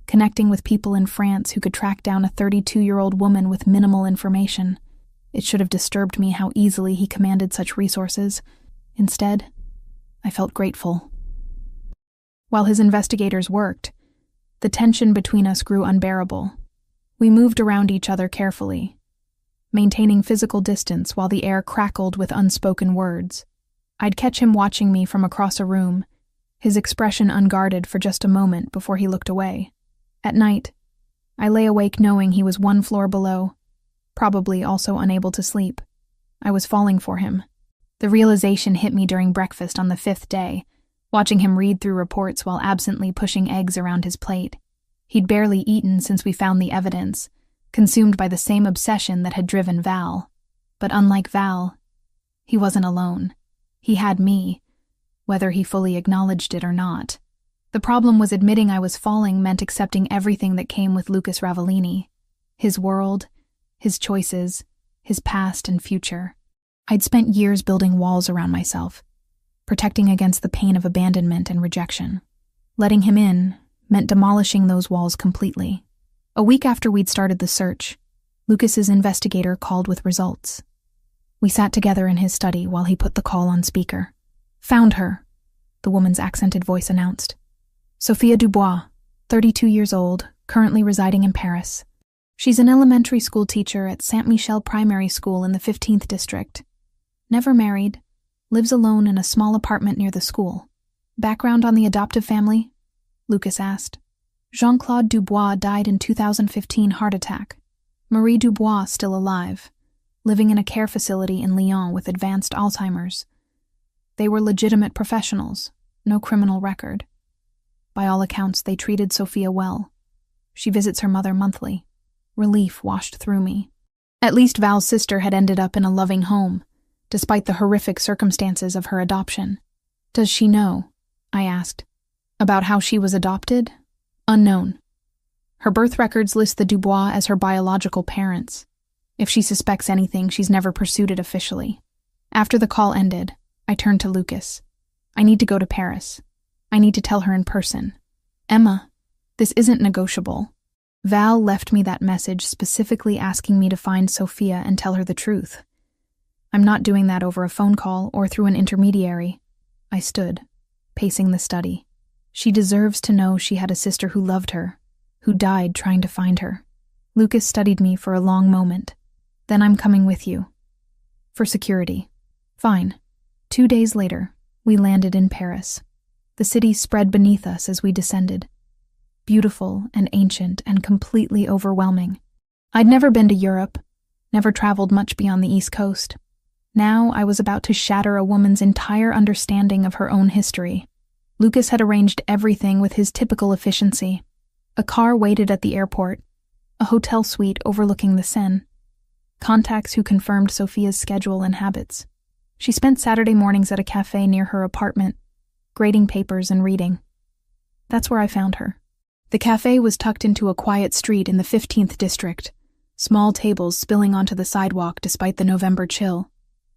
connecting with people in France who could track down a 32-year-old woman with minimal information. It should have disturbed me how easily he commanded such resources. Instead, I felt grateful. While his investigators worked, the tension between us grew unbearable. We moved around each other carefully, maintaining physical distance while the air crackled with unspoken words. I'd catch him watching me from across a room, his expression unguarded for just a moment before he looked away. At night, I lay awake knowing he was one floor below, probably also unable to sleep. I was falling for him. The realization hit me during breakfast on the 5th day, watching him read through reports while absently pushing eggs around his plate. He'd barely eaten since we found the evidence, consumed by the same obsession that had driven Val. But unlike Val, he wasn't alone. He had me, whether he fully acknowledged it or not. The problem was admitting I was falling meant accepting everything that came with Lucas Ravellini. His world, his choices, his past and future. I'd spent years building walls around myself, protecting against the pain of abandonment and rejection. Letting him in meant demolishing those walls completely. A week after we'd started the search, Lucas's investigator called with results. We sat together in his study while he put the call on speaker. "Found her," the woman's accented voice announced. "Sophia Dubois, 32 years old, currently residing in Paris. She's an elementary school teacher at Saint-Michel Primary School in the 15th District. Never married, lives alone in a small apartment near the school. Background on the adoptive family?" Lucas asked. "Jean-Claude Dubois died in 2015 heart attack. Marie Dubois still alive, living in a care facility in Lyon with advanced Alzheimer's. They were legitimate professionals, no criminal record. By all accounts, they treated Sophia well. She visits her mother monthly." Relief washed through me. At least Val's sister had ended up in a loving home, despite the horrific circumstances of her adoption. "Does she know?" I asked. "About how she was adopted?" "Unknown. Her birth records list the Dubois as her biological parents. If she suspects anything, she's never pursued it officially." After the call ended, I turned to Lucas. "I need to go to Paris. I need to tell her in person. Emma, this isn't negotiable. Val left me that message specifically asking me to find Sophia and tell her the truth. I'm not doing that over a phone call or through an intermediary." I stood, pacing the study. "She deserves to know she had a sister who loved her, who died trying to find her." Lucas studied me for a long moment. "Then I'm coming with you. For security." "Fine." 2 days later, we landed in Paris. The city spread beneath us as we descended. Beautiful and ancient and completely overwhelming. I'd never been to Europe, never traveled much beyond the East Coast. Now I was about to shatter a woman's entire understanding of her own history. Lucas had arranged everything with his typical efficiency. A car waited at the airport, a hotel suite overlooking the Seine, contacts who confirmed Sophia's schedule and habits. She spent Saturday mornings at a cafe near her apartment, grading papers and reading. That's where I found her. The cafe was tucked into a quiet street in the 15th district, small tables spilling onto the sidewalk despite the November chill.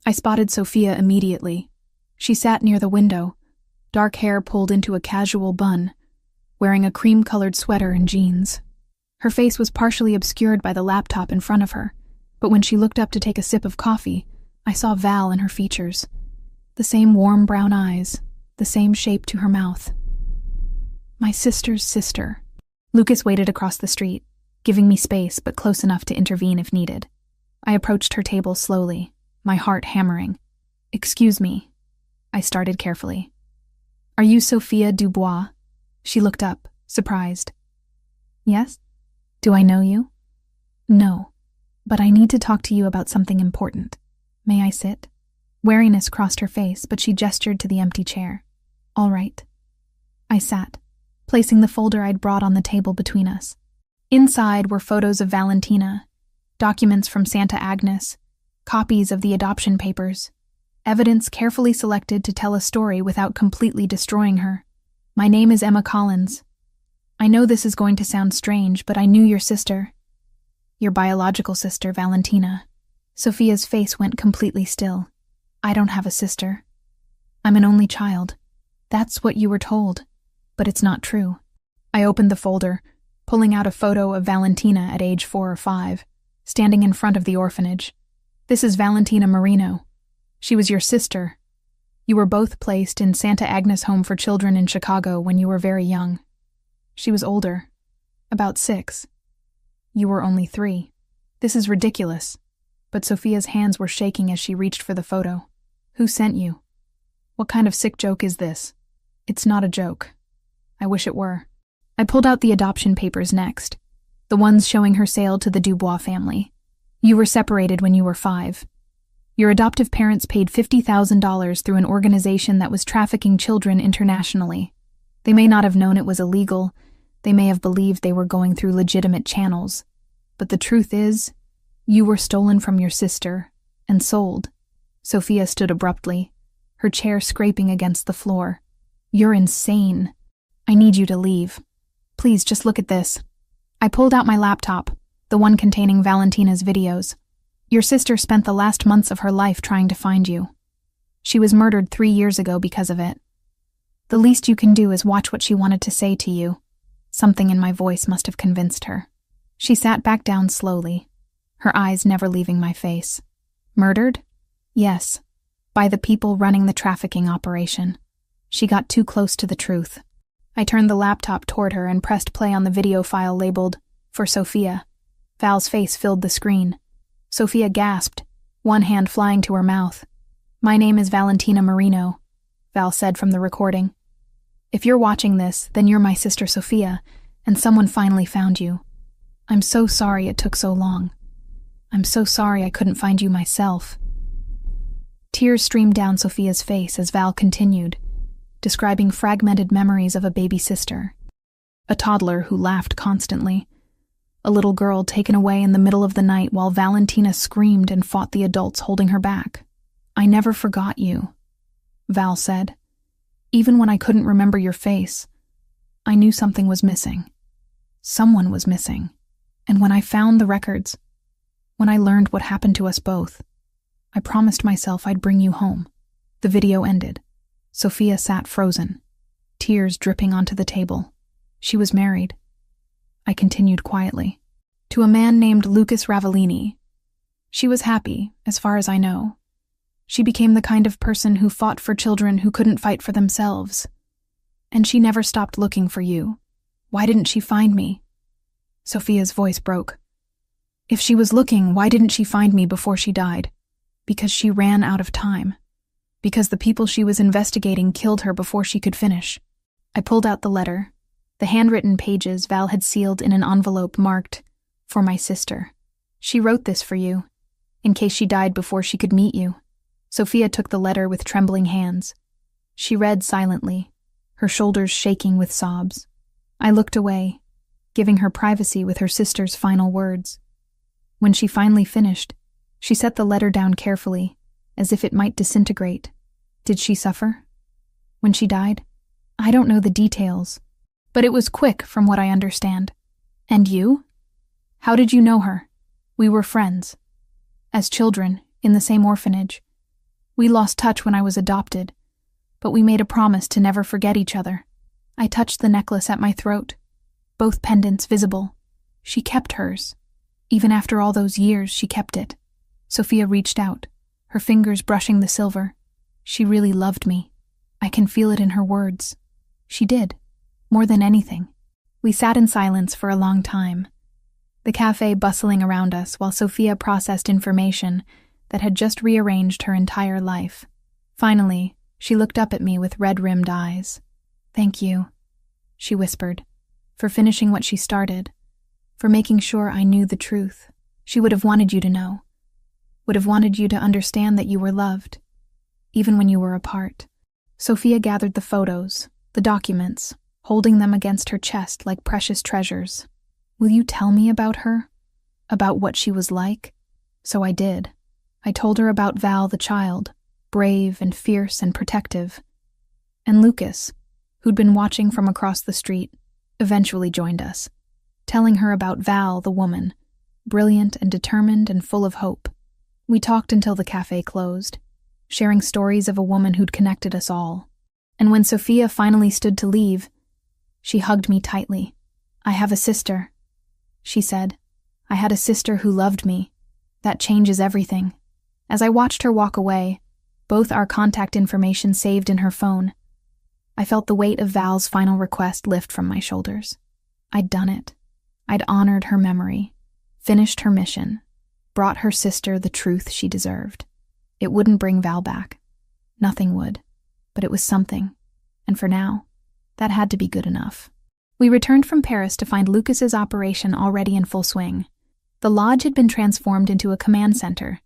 I spotted Sophia immediately. She sat near the window, dark hair pulled into a casual bun, wearing a cream-colored sweater and jeans. Her face was partially obscured by the laptop in front of her, but when she looked up to take a sip of coffee, I saw Val in her features. The same warm brown eyes, the same shape to her mouth. My sister's sister. Lucas waited across the street, giving me space but close enough to intervene if needed. I approached her table slowly, my heart hammering. "Excuse me," I started carefully. "Are you Sophia Dubois?" She looked up, surprised. "Yes? Do I know you?" "No, but I need to talk to you about something important. May I sit?" Wariness crossed her face, but she gestured to the empty chair. "All right." I sat, placing the folder I'd brought on the table between us. Inside were photos of Valentina, documents from Santa Agnes, copies of the adoption papers, evidence carefully selected to tell a story without completely destroying her. "My name is Emma Collins. I know this is going to sound strange, but I knew your sister. Your biological sister, Valentina." Sophia's face went completely still. "I don't have a sister. I'm an only child. That's what you were told, but it's not true." I opened the folder, pulling out a photo of Valentina at age 4 or 5, standing in front of the orphanage. "This is Valentina Marino. She was your sister. You were both placed in Santa Agnes Home for Children in Chicago when you were very young. She was older, about 6. You were only 3. This is ridiculous." But Sophia's hands were shaking as she reached for the photo. "Who sent you? What kind of sick joke is this?" "It's not a joke. I wish it were." I pulled out the adoption papers next, the ones showing her sale to the Dubois family. "You were separated when you were 5. Your adoptive parents paid $50,000 through an organization that was trafficking children internationally. They may not have known it was illegal. They may have believed they were going through legitimate channels. But the truth is, you were stolen from your sister and sold." Sophia stood abruptly, her chair scraping against the floor. "You're insane. I need you to leave. Please, just look at this." I pulled out my laptop, the one containing Valentina's videos. "Your sister spent the last months of her life trying to find you. She was murdered 3 years ago because of it. The least you can do is watch what she wanted to say to you." Something in my voice must have convinced her. She sat back down slowly, her eyes never leaving my face. "Murdered? Yes, by the people running the trafficking operation. She got too close to the truth." I turned the laptop toward her and pressed play on the video file labeled, "For Sophia." Val's face filled the screen. Sophia gasped, one hand flying to her mouth. "My name is Valentina Marino," Val said from the recording. "If you're watching this, then you're my sister Sophia, and someone finally found you. I'm so sorry it took so long. I'm so sorry I couldn't find you myself." Tears streamed down Sophia's face as Val continued, describing fragmented memories of a baby sister. A toddler who laughed constantly. A little girl taken away in the middle of the night while Valentina screamed and fought the adults holding her back. "I never forgot you," Val said. "Even when I couldn't remember your face, I knew something was missing. Someone was missing. And when I found the records, when I learned what happened to us both, I promised myself I'd bring you home." The video ended. Sophia sat frozen, tears dripping onto the table. She was married. I continued quietly. "To a man named Lucas Ravellini. She was happy, as far as I know. She became the kind of person who fought for children who couldn't fight for themselves. And she never stopped looking for you. Why didn't she find me?" Sophia's voice broke. "If she was looking, why didn't she find me before she died? Because she ran out of time. Because the people she was investigating killed her before she could finish." I pulled out the letter, the handwritten pages Val had sealed in an envelope marked, "For my sister. She wrote this for you, in case she died before she could meet you." Sophia took the letter with trembling hands. She read silently, her shoulders shaking with sobs. I looked away, giving her privacy with her sister's final words. When she finally finished, she set the letter down carefully, as if it might disintegrate. Did she suffer? When she died? I don't know the details, but it was quick from what I understand. And you? How did you know her? We were friends. As children, in the same orphanage. We lost touch when I was adopted, but we made a promise to never forget each other. I touched the necklace at my throat, both pendants visible. She kept hers. Even after all those years, she kept it. Sophia reached out, her fingers brushing the silver. She really loved me. I can feel it in her words. She did, more than anything. We sat in silence for a long time, the cafe bustling around us while Sophia processed information that had just rearranged her entire life. Finally, she looked up at me with red-rimmed eyes. "Thank you," she whispered, "for finishing what she started, for making sure I knew the truth. She would have wanted you to know, would have wanted you to understand that you were loved, even when you were apart." Sophia gathered the photos, the documents, holding them against her chest like precious treasures. "Will you tell me about her? About what she was like?" So I did. I told her about Val the child, brave and fierce and protective. And Lucas, who'd been watching from across the street, eventually joined us, telling her about Val the woman, brilliant and determined and full of hope. We talked until the cafe closed, sharing stories of a woman who'd connected us all. And when Sophia finally stood to leave, she hugged me tightly. "I have a sister," she said. "I had a sister who loved me. That changes everything." As I watched her walk away, both our contact information saved in her phone, I felt the weight of Val's final request lift from my shoulders. I'd done it. I'd honored her memory, finished her mission, brought her sister the truth she deserved. It wouldn't bring Val back. Nothing would. But it was something. And for now, that had to be good enough. We returned from Paris to find Lucas's operation already in full swing. The lodge had been transformed into a command center,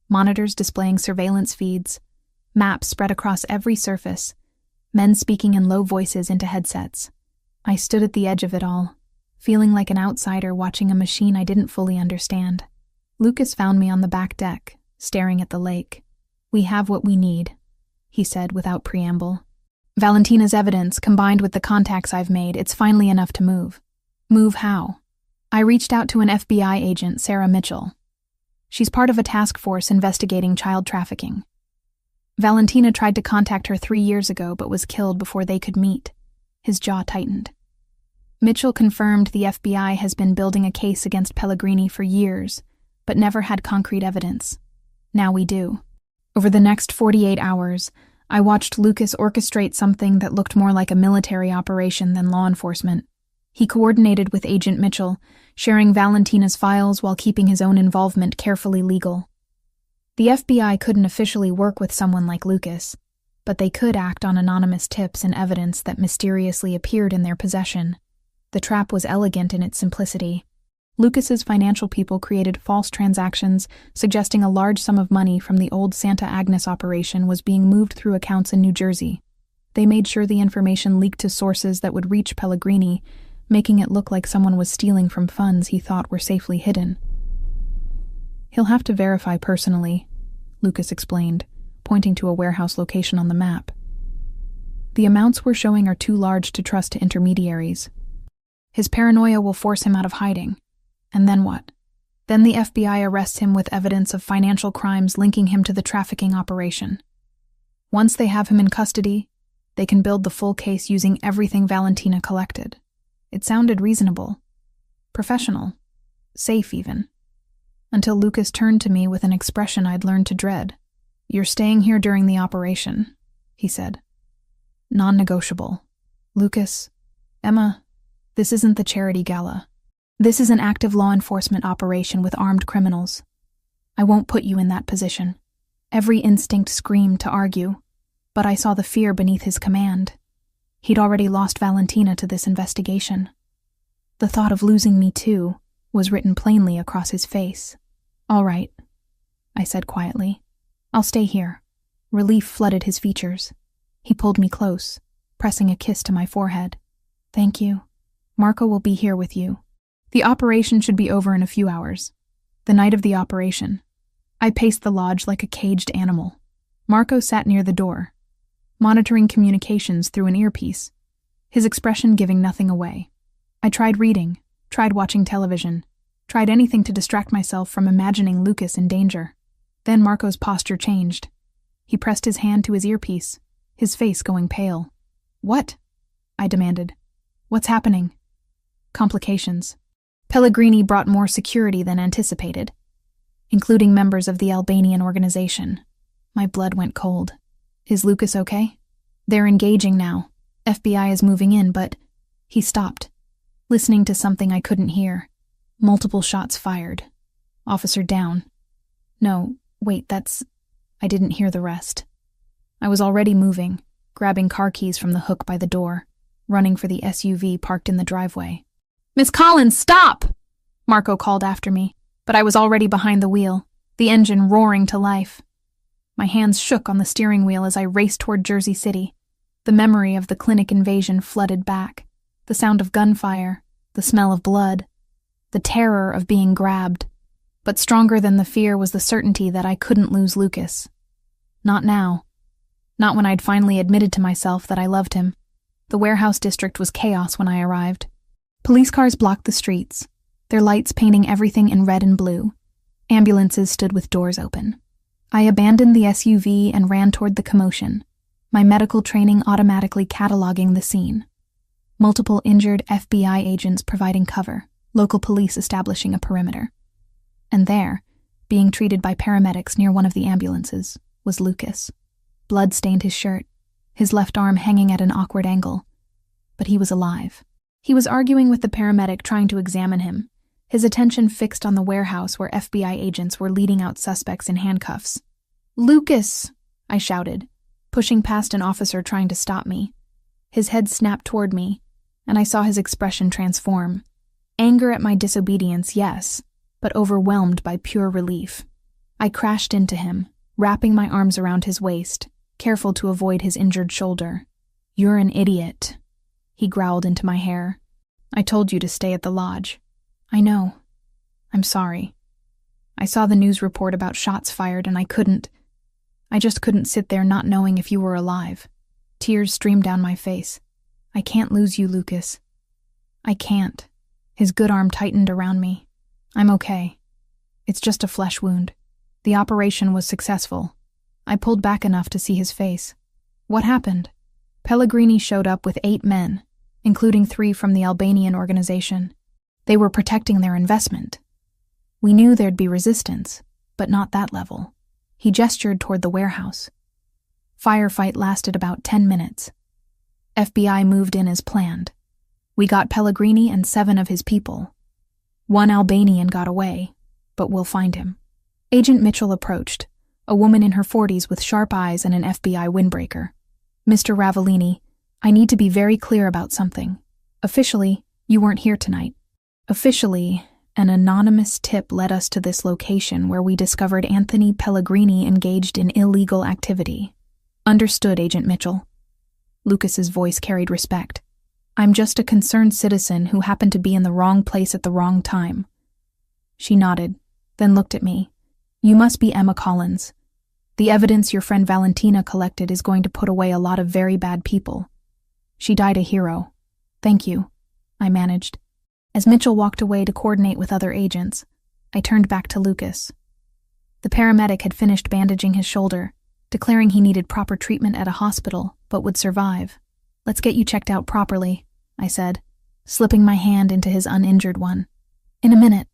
monitors displaying surveillance feeds, maps spread across every surface, men speaking in low voices into headsets. I stood at the edge of it all, feeling like an outsider watching a machine I didn't fully understand. Lucas found me on the back deck, staring at the lake. "We have what we need," he said without preamble. "Valentina's evidence, combined with the contacts I've made, it's finally enough to move." "Move how?" I reached out to an FBI agent, Sarah Mitchell. She's part of a task force investigating child trafficking. Valentina tried to contact her 3 years ago but was killed before they could meet. His jaw tightened. Mitchell confirmed the FBI has been building a case against Pellegrini for years, but never had concrete evidence. Now we do. Over the next 48 hours, I watched Lucas orchestrate something that looked more like a military operation than law enforcement. He coordinated with Agent Mitchell, sharing Valentina's files while keeping his own involvement carefully legal. The FBI couldn't officially work with someone like Lucas, but they could act on anonymous tips and evidence that mysteriously appeared in their possession. The trap was elegant in its simplicity. Lucas's financial people created false transactions suggesting a large sum of money from the old Santa Agnes operation was being moved through accounts in New Jersey. They made sure the information leaked to sources that would reach Pellegrini, making it look like someone was stealing from funds he thought were safely hidden. "He'll have to verify personally," Lucas explained, pointing to a warehouse location on the map. "The amounts we're showing are too large to trust to intermediaries. His paranoia will force him out of hiding. And then what? Then the FBI arrests him with evidence of financial crimes linking him to the trafficking operation. Once they have him in custody, they can build the full case using everything Valentina collected." It sounded reasonable, professional, safe even, until Lucas turned to me with an expression I'd learned to dread. "You're staying here during the operation," he said. "Non-negotiable. Lucas, Emma, this isn't the charity gala. This is an active law enforcement operation with armed criminals. I won't put you in that position." Every instinct screamed to argue, but I saw the fear beneath his command. He'd already lost Valentina to this investigation. The thought of losing me too was written plainly across his face. "All right," I said quietly. "I'll stay here." Relief flooded his features. He pulled me close, pressing a kiss to my forehead. Thank you. Marco will be here with you. The operation should be over in a few hours. The night of the operation, I paced the lodge like a caged animal. Marco sat near the door, monitoring communications through an earpiece, his expression giving nothing away. I tried reading, tried watching television, tried anything to distract myself from imagining Lucas in danger. Then Marco's posture changed. He pressed his hand to his earpiece, his face going pale. What? I demanded. What's happening? Complications. Pellegrini brought more security than anticipated, including members of the Albanian organization. My blood went cold. Is Lucas okay? They're engaging now. FBI is moving in, but... He stopped, listening to something I couldn't hear. Multiple shots fired. Officer down. No, wait, I didn't hear the rest. I was already moving, grabbing car keys from the hook by the door, running for the SUV parked in the driveway. Miss Collins, stop! Marco called after me, but I was already behind the wheel, the engine roaring to life. My hands shook on the steering wheel as I raced toward Jersey City. The memory of the clinic invasion flooded back, the sound of gunfire, the smell of blood, the terror of being grabbed. But stronger than the fear was the certainty that I couldn't lose Lucas. Not now. Not when I'd finally admitted to myself that I loved him. The warehouse district was chaos when I arrived. Police cars blocked the streets, their lights painting everything in red and blue. Ambulances stood with doors open. I abandoned the SUV and ran toward the commotion, my medical training automatically cataloging the scene. Multiple injured FBI agents providing cover, local police establishing a perimeter. And there, being treated by paramedics near one of the ambulances, was Lucas. Blood stained his shirt, his left arm hanging at an awkward angle. But he was alive. He was arguing with the paramedic trying to examine him, his attention fixed on the warehouse where FBI agents were leading out suspects in handcuffs. Lucas! I shouted, pushing past an officer trying to stop me. His head snapped toward me, and I saw his expression transform. Anger at my disobedience, yes, but overwhelmed by pure relief. I crashed into him, wrapping my arms around his waist, careful to avoid his injured shoulder. You're an idiot, he growled into my hair. I told you to stay at the lodge. I know. I'm sorry. I saw the news report about shots fired and I just couldn't sit there not knowing if you were alive. Tears streamed down my face. I can't lose you, Lucas. I can't. His good arm tightened around me. I'm okay. It's just a flesh wound. The operation was successful. I pulled back enough to see his face. What happened? Pellegrini showed up with 8 men, including 3 from the Albanian organization. They were protecting their investment. We knew there'd be resistance, but not that level. He gestured toward the warehouse. Firefight lasted about 10 minutes. FBI moved in as planned. We got Pellegrini and 7 of his people. 1 Albanian got away, but we'll find him. Agent Mitchell approached, a woman in her 40s with sharp eyes and an FBI windbreaker. Mr. Ravellini, I need to be very clear about something. Officially, you weren't here tonight. Officially, an anonymous tip led us to this location where we discovered Anthony Pellegrini engaged in illegal activity. Understood, Agent Mitchell. Lucas's voice carried respect. I'm just a concerned citizen who happened to be in the wrong place at the wrong time. She nodded, then looked at me. You must be Emma Collins. The evidence your friend Valentina collected is going to put away a lot of very bad people. She died a hero. Thank you, I managed. As Mitchell walked away to coordinate with other agents, I turned back to Lucas. The paramedic had finished bandaging his shoulder, declaring he needed proper treatment at a hospital, but would survive. Let's get you checked out properly, I said, slipping my hand into his uninjured one. In a minute.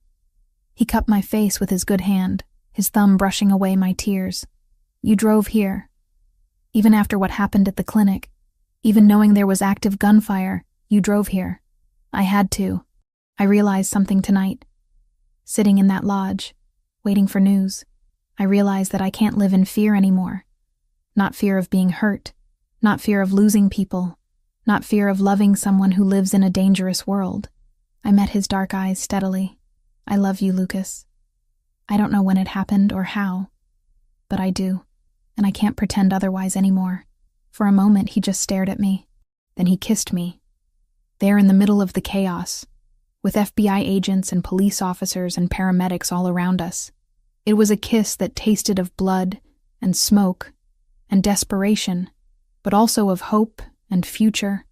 He cupped my face with his good hand, his thumb brushing away my tears. You drove here. Even after what happened at the clinic, even knowing there was active gunfire, you drove here. I had to. I realized something tonight. Sitting in that lodge, waiting for news, I realized that I can't live in fear anymore. Not fear of being hurt, not fear of losing people, not fear of loving someone who lives in a dangerous world. I met his dark eyes steadily. I love you, Lucas. I don't know when it happened or how, but I do, and I can't pretend otherwise anymore. For a moment, he just stared at me. Then he kissed me, there in the middle of the chaos, with FBI agents and police officers and paramedics all around us. It was a kiss that tasted of blood and smoke and desperation, but also of hope and future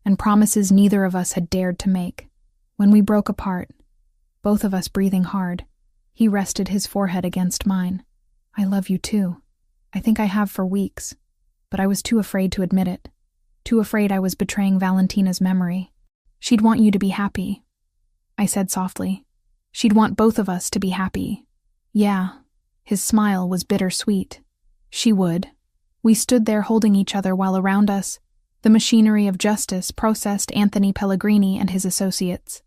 and promises neither of us had dared to make. When we broke apart, both of us breathing hard, he rested his forehead against mine. I love you too. I think I have for weeks, but I was too afraid to admit it. Too afraid I was betraying Valentina's memory. She'd want you to be happy, I said softly. She'd want both of us to be happy. Yeah, his smile was bittersweet. She would. We stood there holding each other while around us, the machinery of justice processed Anthony Pellegrini and his associates.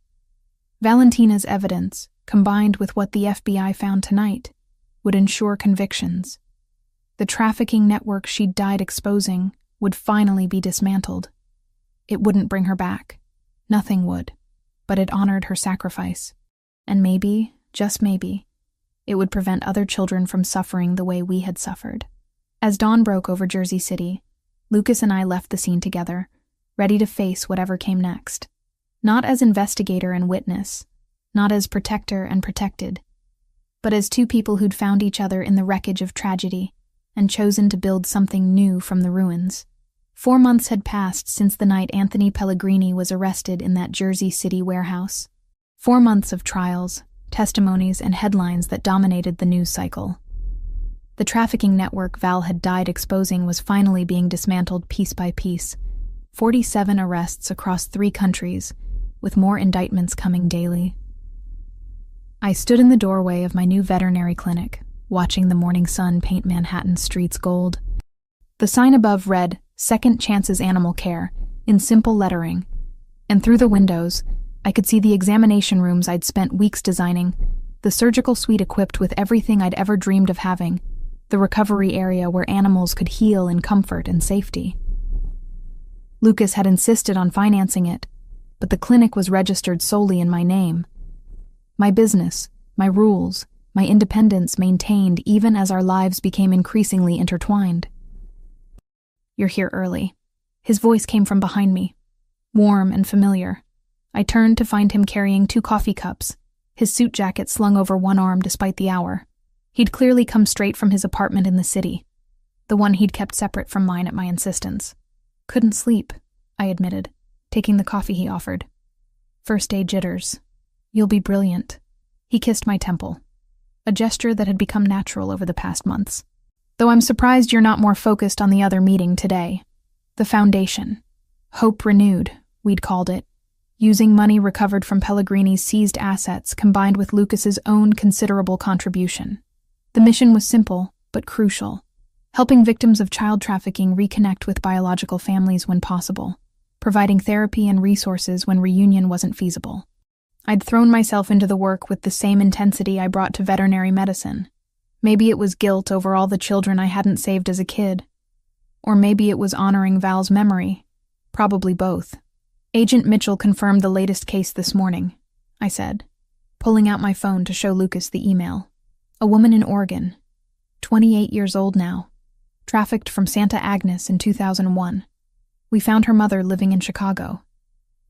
Valentina's evidence, combined with what the FBI found tonight, would ensure convictions. The trafficking network she'd died exposing would finally be dismantled. It wouldn't bring her back. Nothing would. But it honored her sacrifice. And maybe, just maybe, it would prevent other children from suffering the way we had suffered. As dawn broke over Jersey City, Lucas and I left the scene together, ready to face whatever came next. Not as investigator and witness, not as protector and protected, but as two people who'd found each other in the wreckage of tragedy and chosen to build something new from the ruins. 4 months had passed since the night Anthony Pellegrini was arrested in that Jersey City warehouse. 4 months of trials, testimonies, and headlines that dominated the news cycle. The trafficking network Val had died exposing was finally being dismantled piece by piece. 47 arrests across 3 countries, with more indictments coming daily. I stood in the doorway of my new veterinary clinic, watching the morning sun paint Manhattan's streets gold. The sign above read, "Second Chances Animal Care," in simple lettering, and through the windows, I could see the examination rooms I'd spent weeks designing, the surgical suite equipped with everything I'd ever dreamed of having, the recovery area where animals could heal in comfort and safety. Lucas had insisted on financing it, but the clinic was registered solely in my name. My business, my rules, my independence maintained even as our lives became increasingly intertwined. "You're here early." His voice came from behind me, warm and familiar. I turned to find him carrying 2 coffee cups, his suit jacket slung over one arm despite the hour. He'd clearly come straight from his apartment in the city, the one he'd kept separate from mine at my insistence. "Couldn't sleep," I admitted, taking the coffee he offered. "First day jitters. You'll be brilliant." He kissed my temple, a gesture that had become natural over the past months. "Though I'm surprised you're not more focused on the other meeting today. The foundation. Hope renewed, we'd called it. Using money recovered from Pellegrini's seized assets combined with Lucas's own considerable contribution. The mission was simple, but crucial. Helping victims of child trafficking reconnect with biological families when possible. Providing therapy and resources when reunion wasn't feasible. I'd thrown myself into the work with the same intensity I brought to veterinary medicine. Maybe it was guilt over all the children I hadn't saved as a kid. Or maybe it was honoring Val's memory. Probably both. "Agent Mitchell confirmed the latest case this morning," I said, pulling out my phone to show Lucas the email. "A woman in Oregon, 28 years old now, trafficked from Santa Agnes in 2001. We found her mother living in Chicago.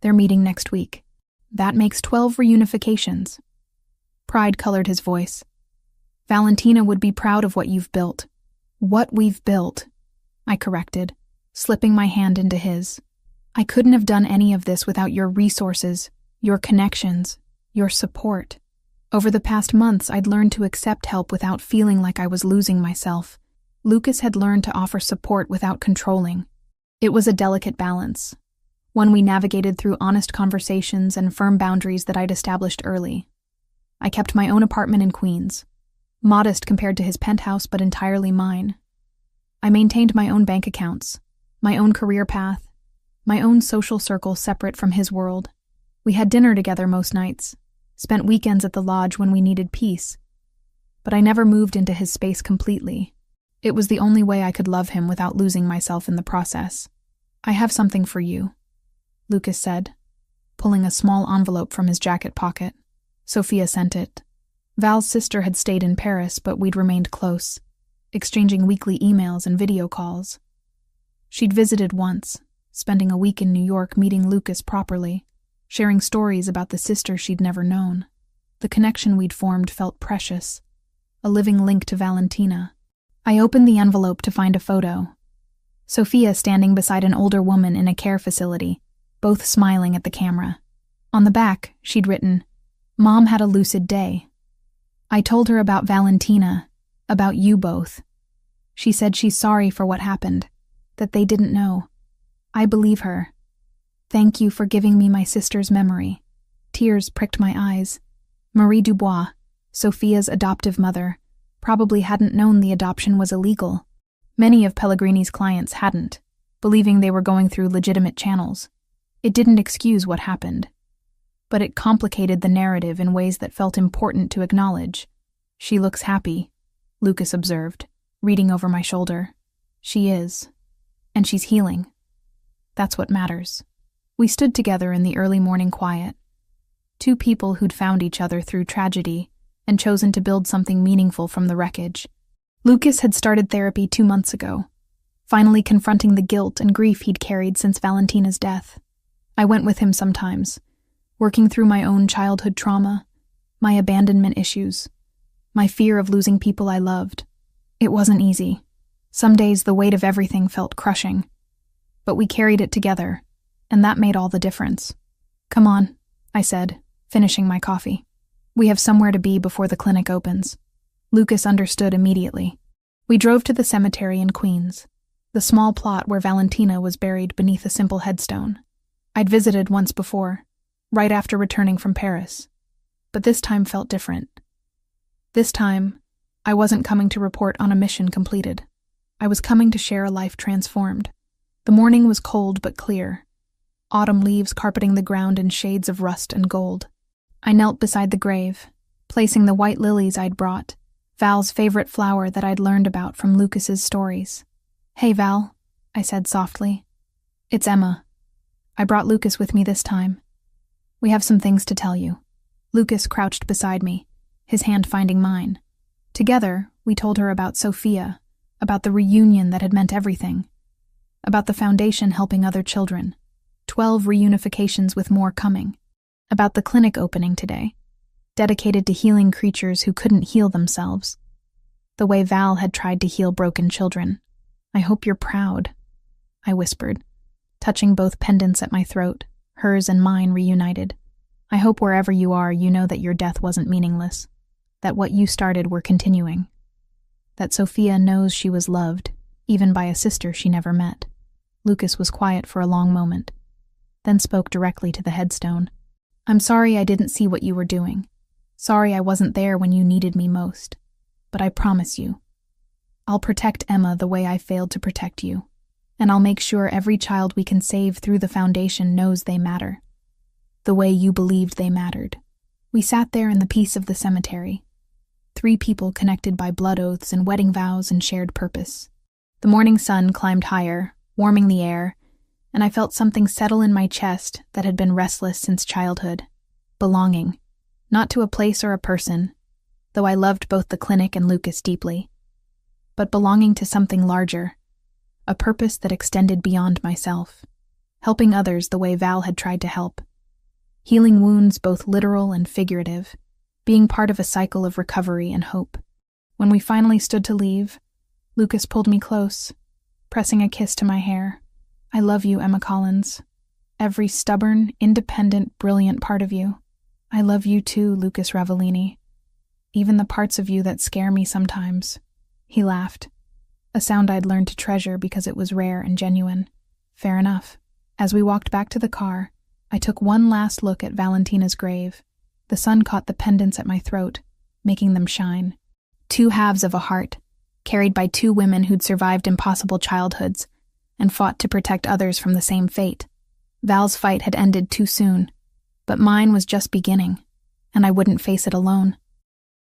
They're meeting next week. That makes 12 reunifications." Pride colored his voice. "Valentina would be proud of what you've built." "What we've built," I corrected, slipping my hand into his. "I couldn't have done any of this without your resources, your connections, your support. Over the past months, I'd learned to accept help without feeling like I was losing myself. Lucas had learned to offer support without controlling. It was a delicate balance, one we navigated through honest conversations and firm boundaries that I'd established early. I kept my own apartment in Queens, modest compared to his penthouse but entirely mine. I maintained my own bank accounts, my own career path, my own social circle separate from his world. We had dinner together most nights, spent weekends at the lodge when we needed peace. But I never moved into his space completely. It was the only way I could love him without losing myself in the process. "I have something for you," Lucas said, pulling a small envelope from his jacket pocket. Sophia sent it. Val's sister had stayed in Paris, but we'd remained close, exchanging weekly emails and video calls. She'd visited once, spending a week in New York meeting Lucas properly, sharing stories about the sister she'd never known. The connection we'd formed felt precious, a living link to Valentina. I opened the envelope to find a photo. Sophia standing beside an older woman in a care facility, both smiling at the camera. On the back, she'd written, "Mom had a lucid day. I told her about Valentina, about you both. She said she's sorry for what happened, that they didn't know. I believe her. Thank you for giving me my sister's memory." Tears pricked my eyes. Marie Dubois, Sophia's adoptive mother, probably hadn't known the adoption was illegal. Many of Pellegrini's clients hadn't, believing they were going through legitimate channels. It didn't excuse what happened, but it complicated the narrative in ways that felt important to acknowledge. "She looks happy," Lucas observed, reading over my shoulder. "She is. And she's healing. That's what matters." We stood together in the early morning quiet. Two people who'd found each other through tragedy and chosen to build something meaningful from the wreckage. Lucas had started therapy 2 months ago, finally confronting the guilt and grief he'd carried since Valentina's death. I went with him sometimes, working through my own childhood trauma, my abandonment issues, my fear of losing people I loved. It wasn't easy. Some days the weight of everything felt crushing. But we carried it together, and that made all the difference. "Come on," I said, finishing my coffee. "We have somewhere to be before the clinic opens." Lucas understood immediately. We drove to the cemetery in Queens, the small plot where Valentina was buried beneath a simple headstone. I'd visited once before, right after returning from Paris, but this time felt different. This time, I wasn't coming to report on a mission completed. I was coming to share a life transformed. The morning was cold but clear, autumn leaves carpeting the ground in shades of rust and gold. I knelt beside the grave, placing the white lilies I'd brought, Val's favorite flower that I'd learned about from Lucas's stories. "Hey, Val," I said softly. "It's Emma. I brought Lucas with me this time. We have some things to tell you." Lucas crouched beside me, his hand finding mine. Together, we told her about Sophia, about the reunion that had meant everything, about the foundation helping other children, 12 reunifications with more coming, about the clinic opening today, dedicated to healing creatures who couldn't heal themselves, the way Val had tried to heal broken children. "I hope you're proud," I whispered, touching both pendants at my throat, hers and mine reunited. "I hope wherever you are, you know that your death wasn't meaningless, that what you started we're continuing, that Sophia knows she was loved, even by a sister she never met." Lucas was quiet for a long moment, then spoke directly to the headstone. "I'm sorry I didn't see what you were doing. Sorry I wasn't there when you needed me most. But I promise you, I'll protect Emma the way I failed to protect you, and I'll make sure every child we can save through the foundation knows they matter, the way you believed they mattered." We sat there in the peace of the cemetery, 3 people connected by blood oaths and wedding vows and shared purpose. The morning sun climbed higher, warming the air, and I felt something settle in my chest that had been restless since childhood. Belonging. Not to a place or a person, though I loved both the clinic and Lucas deeply, but belonging to something larger, a purpose that extended beyond myself, helping others the way Val had tried to help, healing wounds both literal and figurative, being part of a cycle of recovery and hope. When we finally stood to leave, Lucas pulled me close, pressing a kiss to my hair. "I love you, Emma Collins. Every stubborn, independent, brilliant part of you. I love you too, Lucas Ravellini. Even the parts of you that scare me sometimes." He laughed, a sound I'd learned to treasure because it was rare and genuine. Fair enough. As we walked back to the car, I took one last look at Valentina's grave. The sun caught the pendants at my throat, making them shine. 2 halves of a heart, carried by 2 women who'd survived impossible childhoods and fought to protect others from the same fate. Val's fight had ended too soon, but mine was just beginning, and I wouldn't face it alone.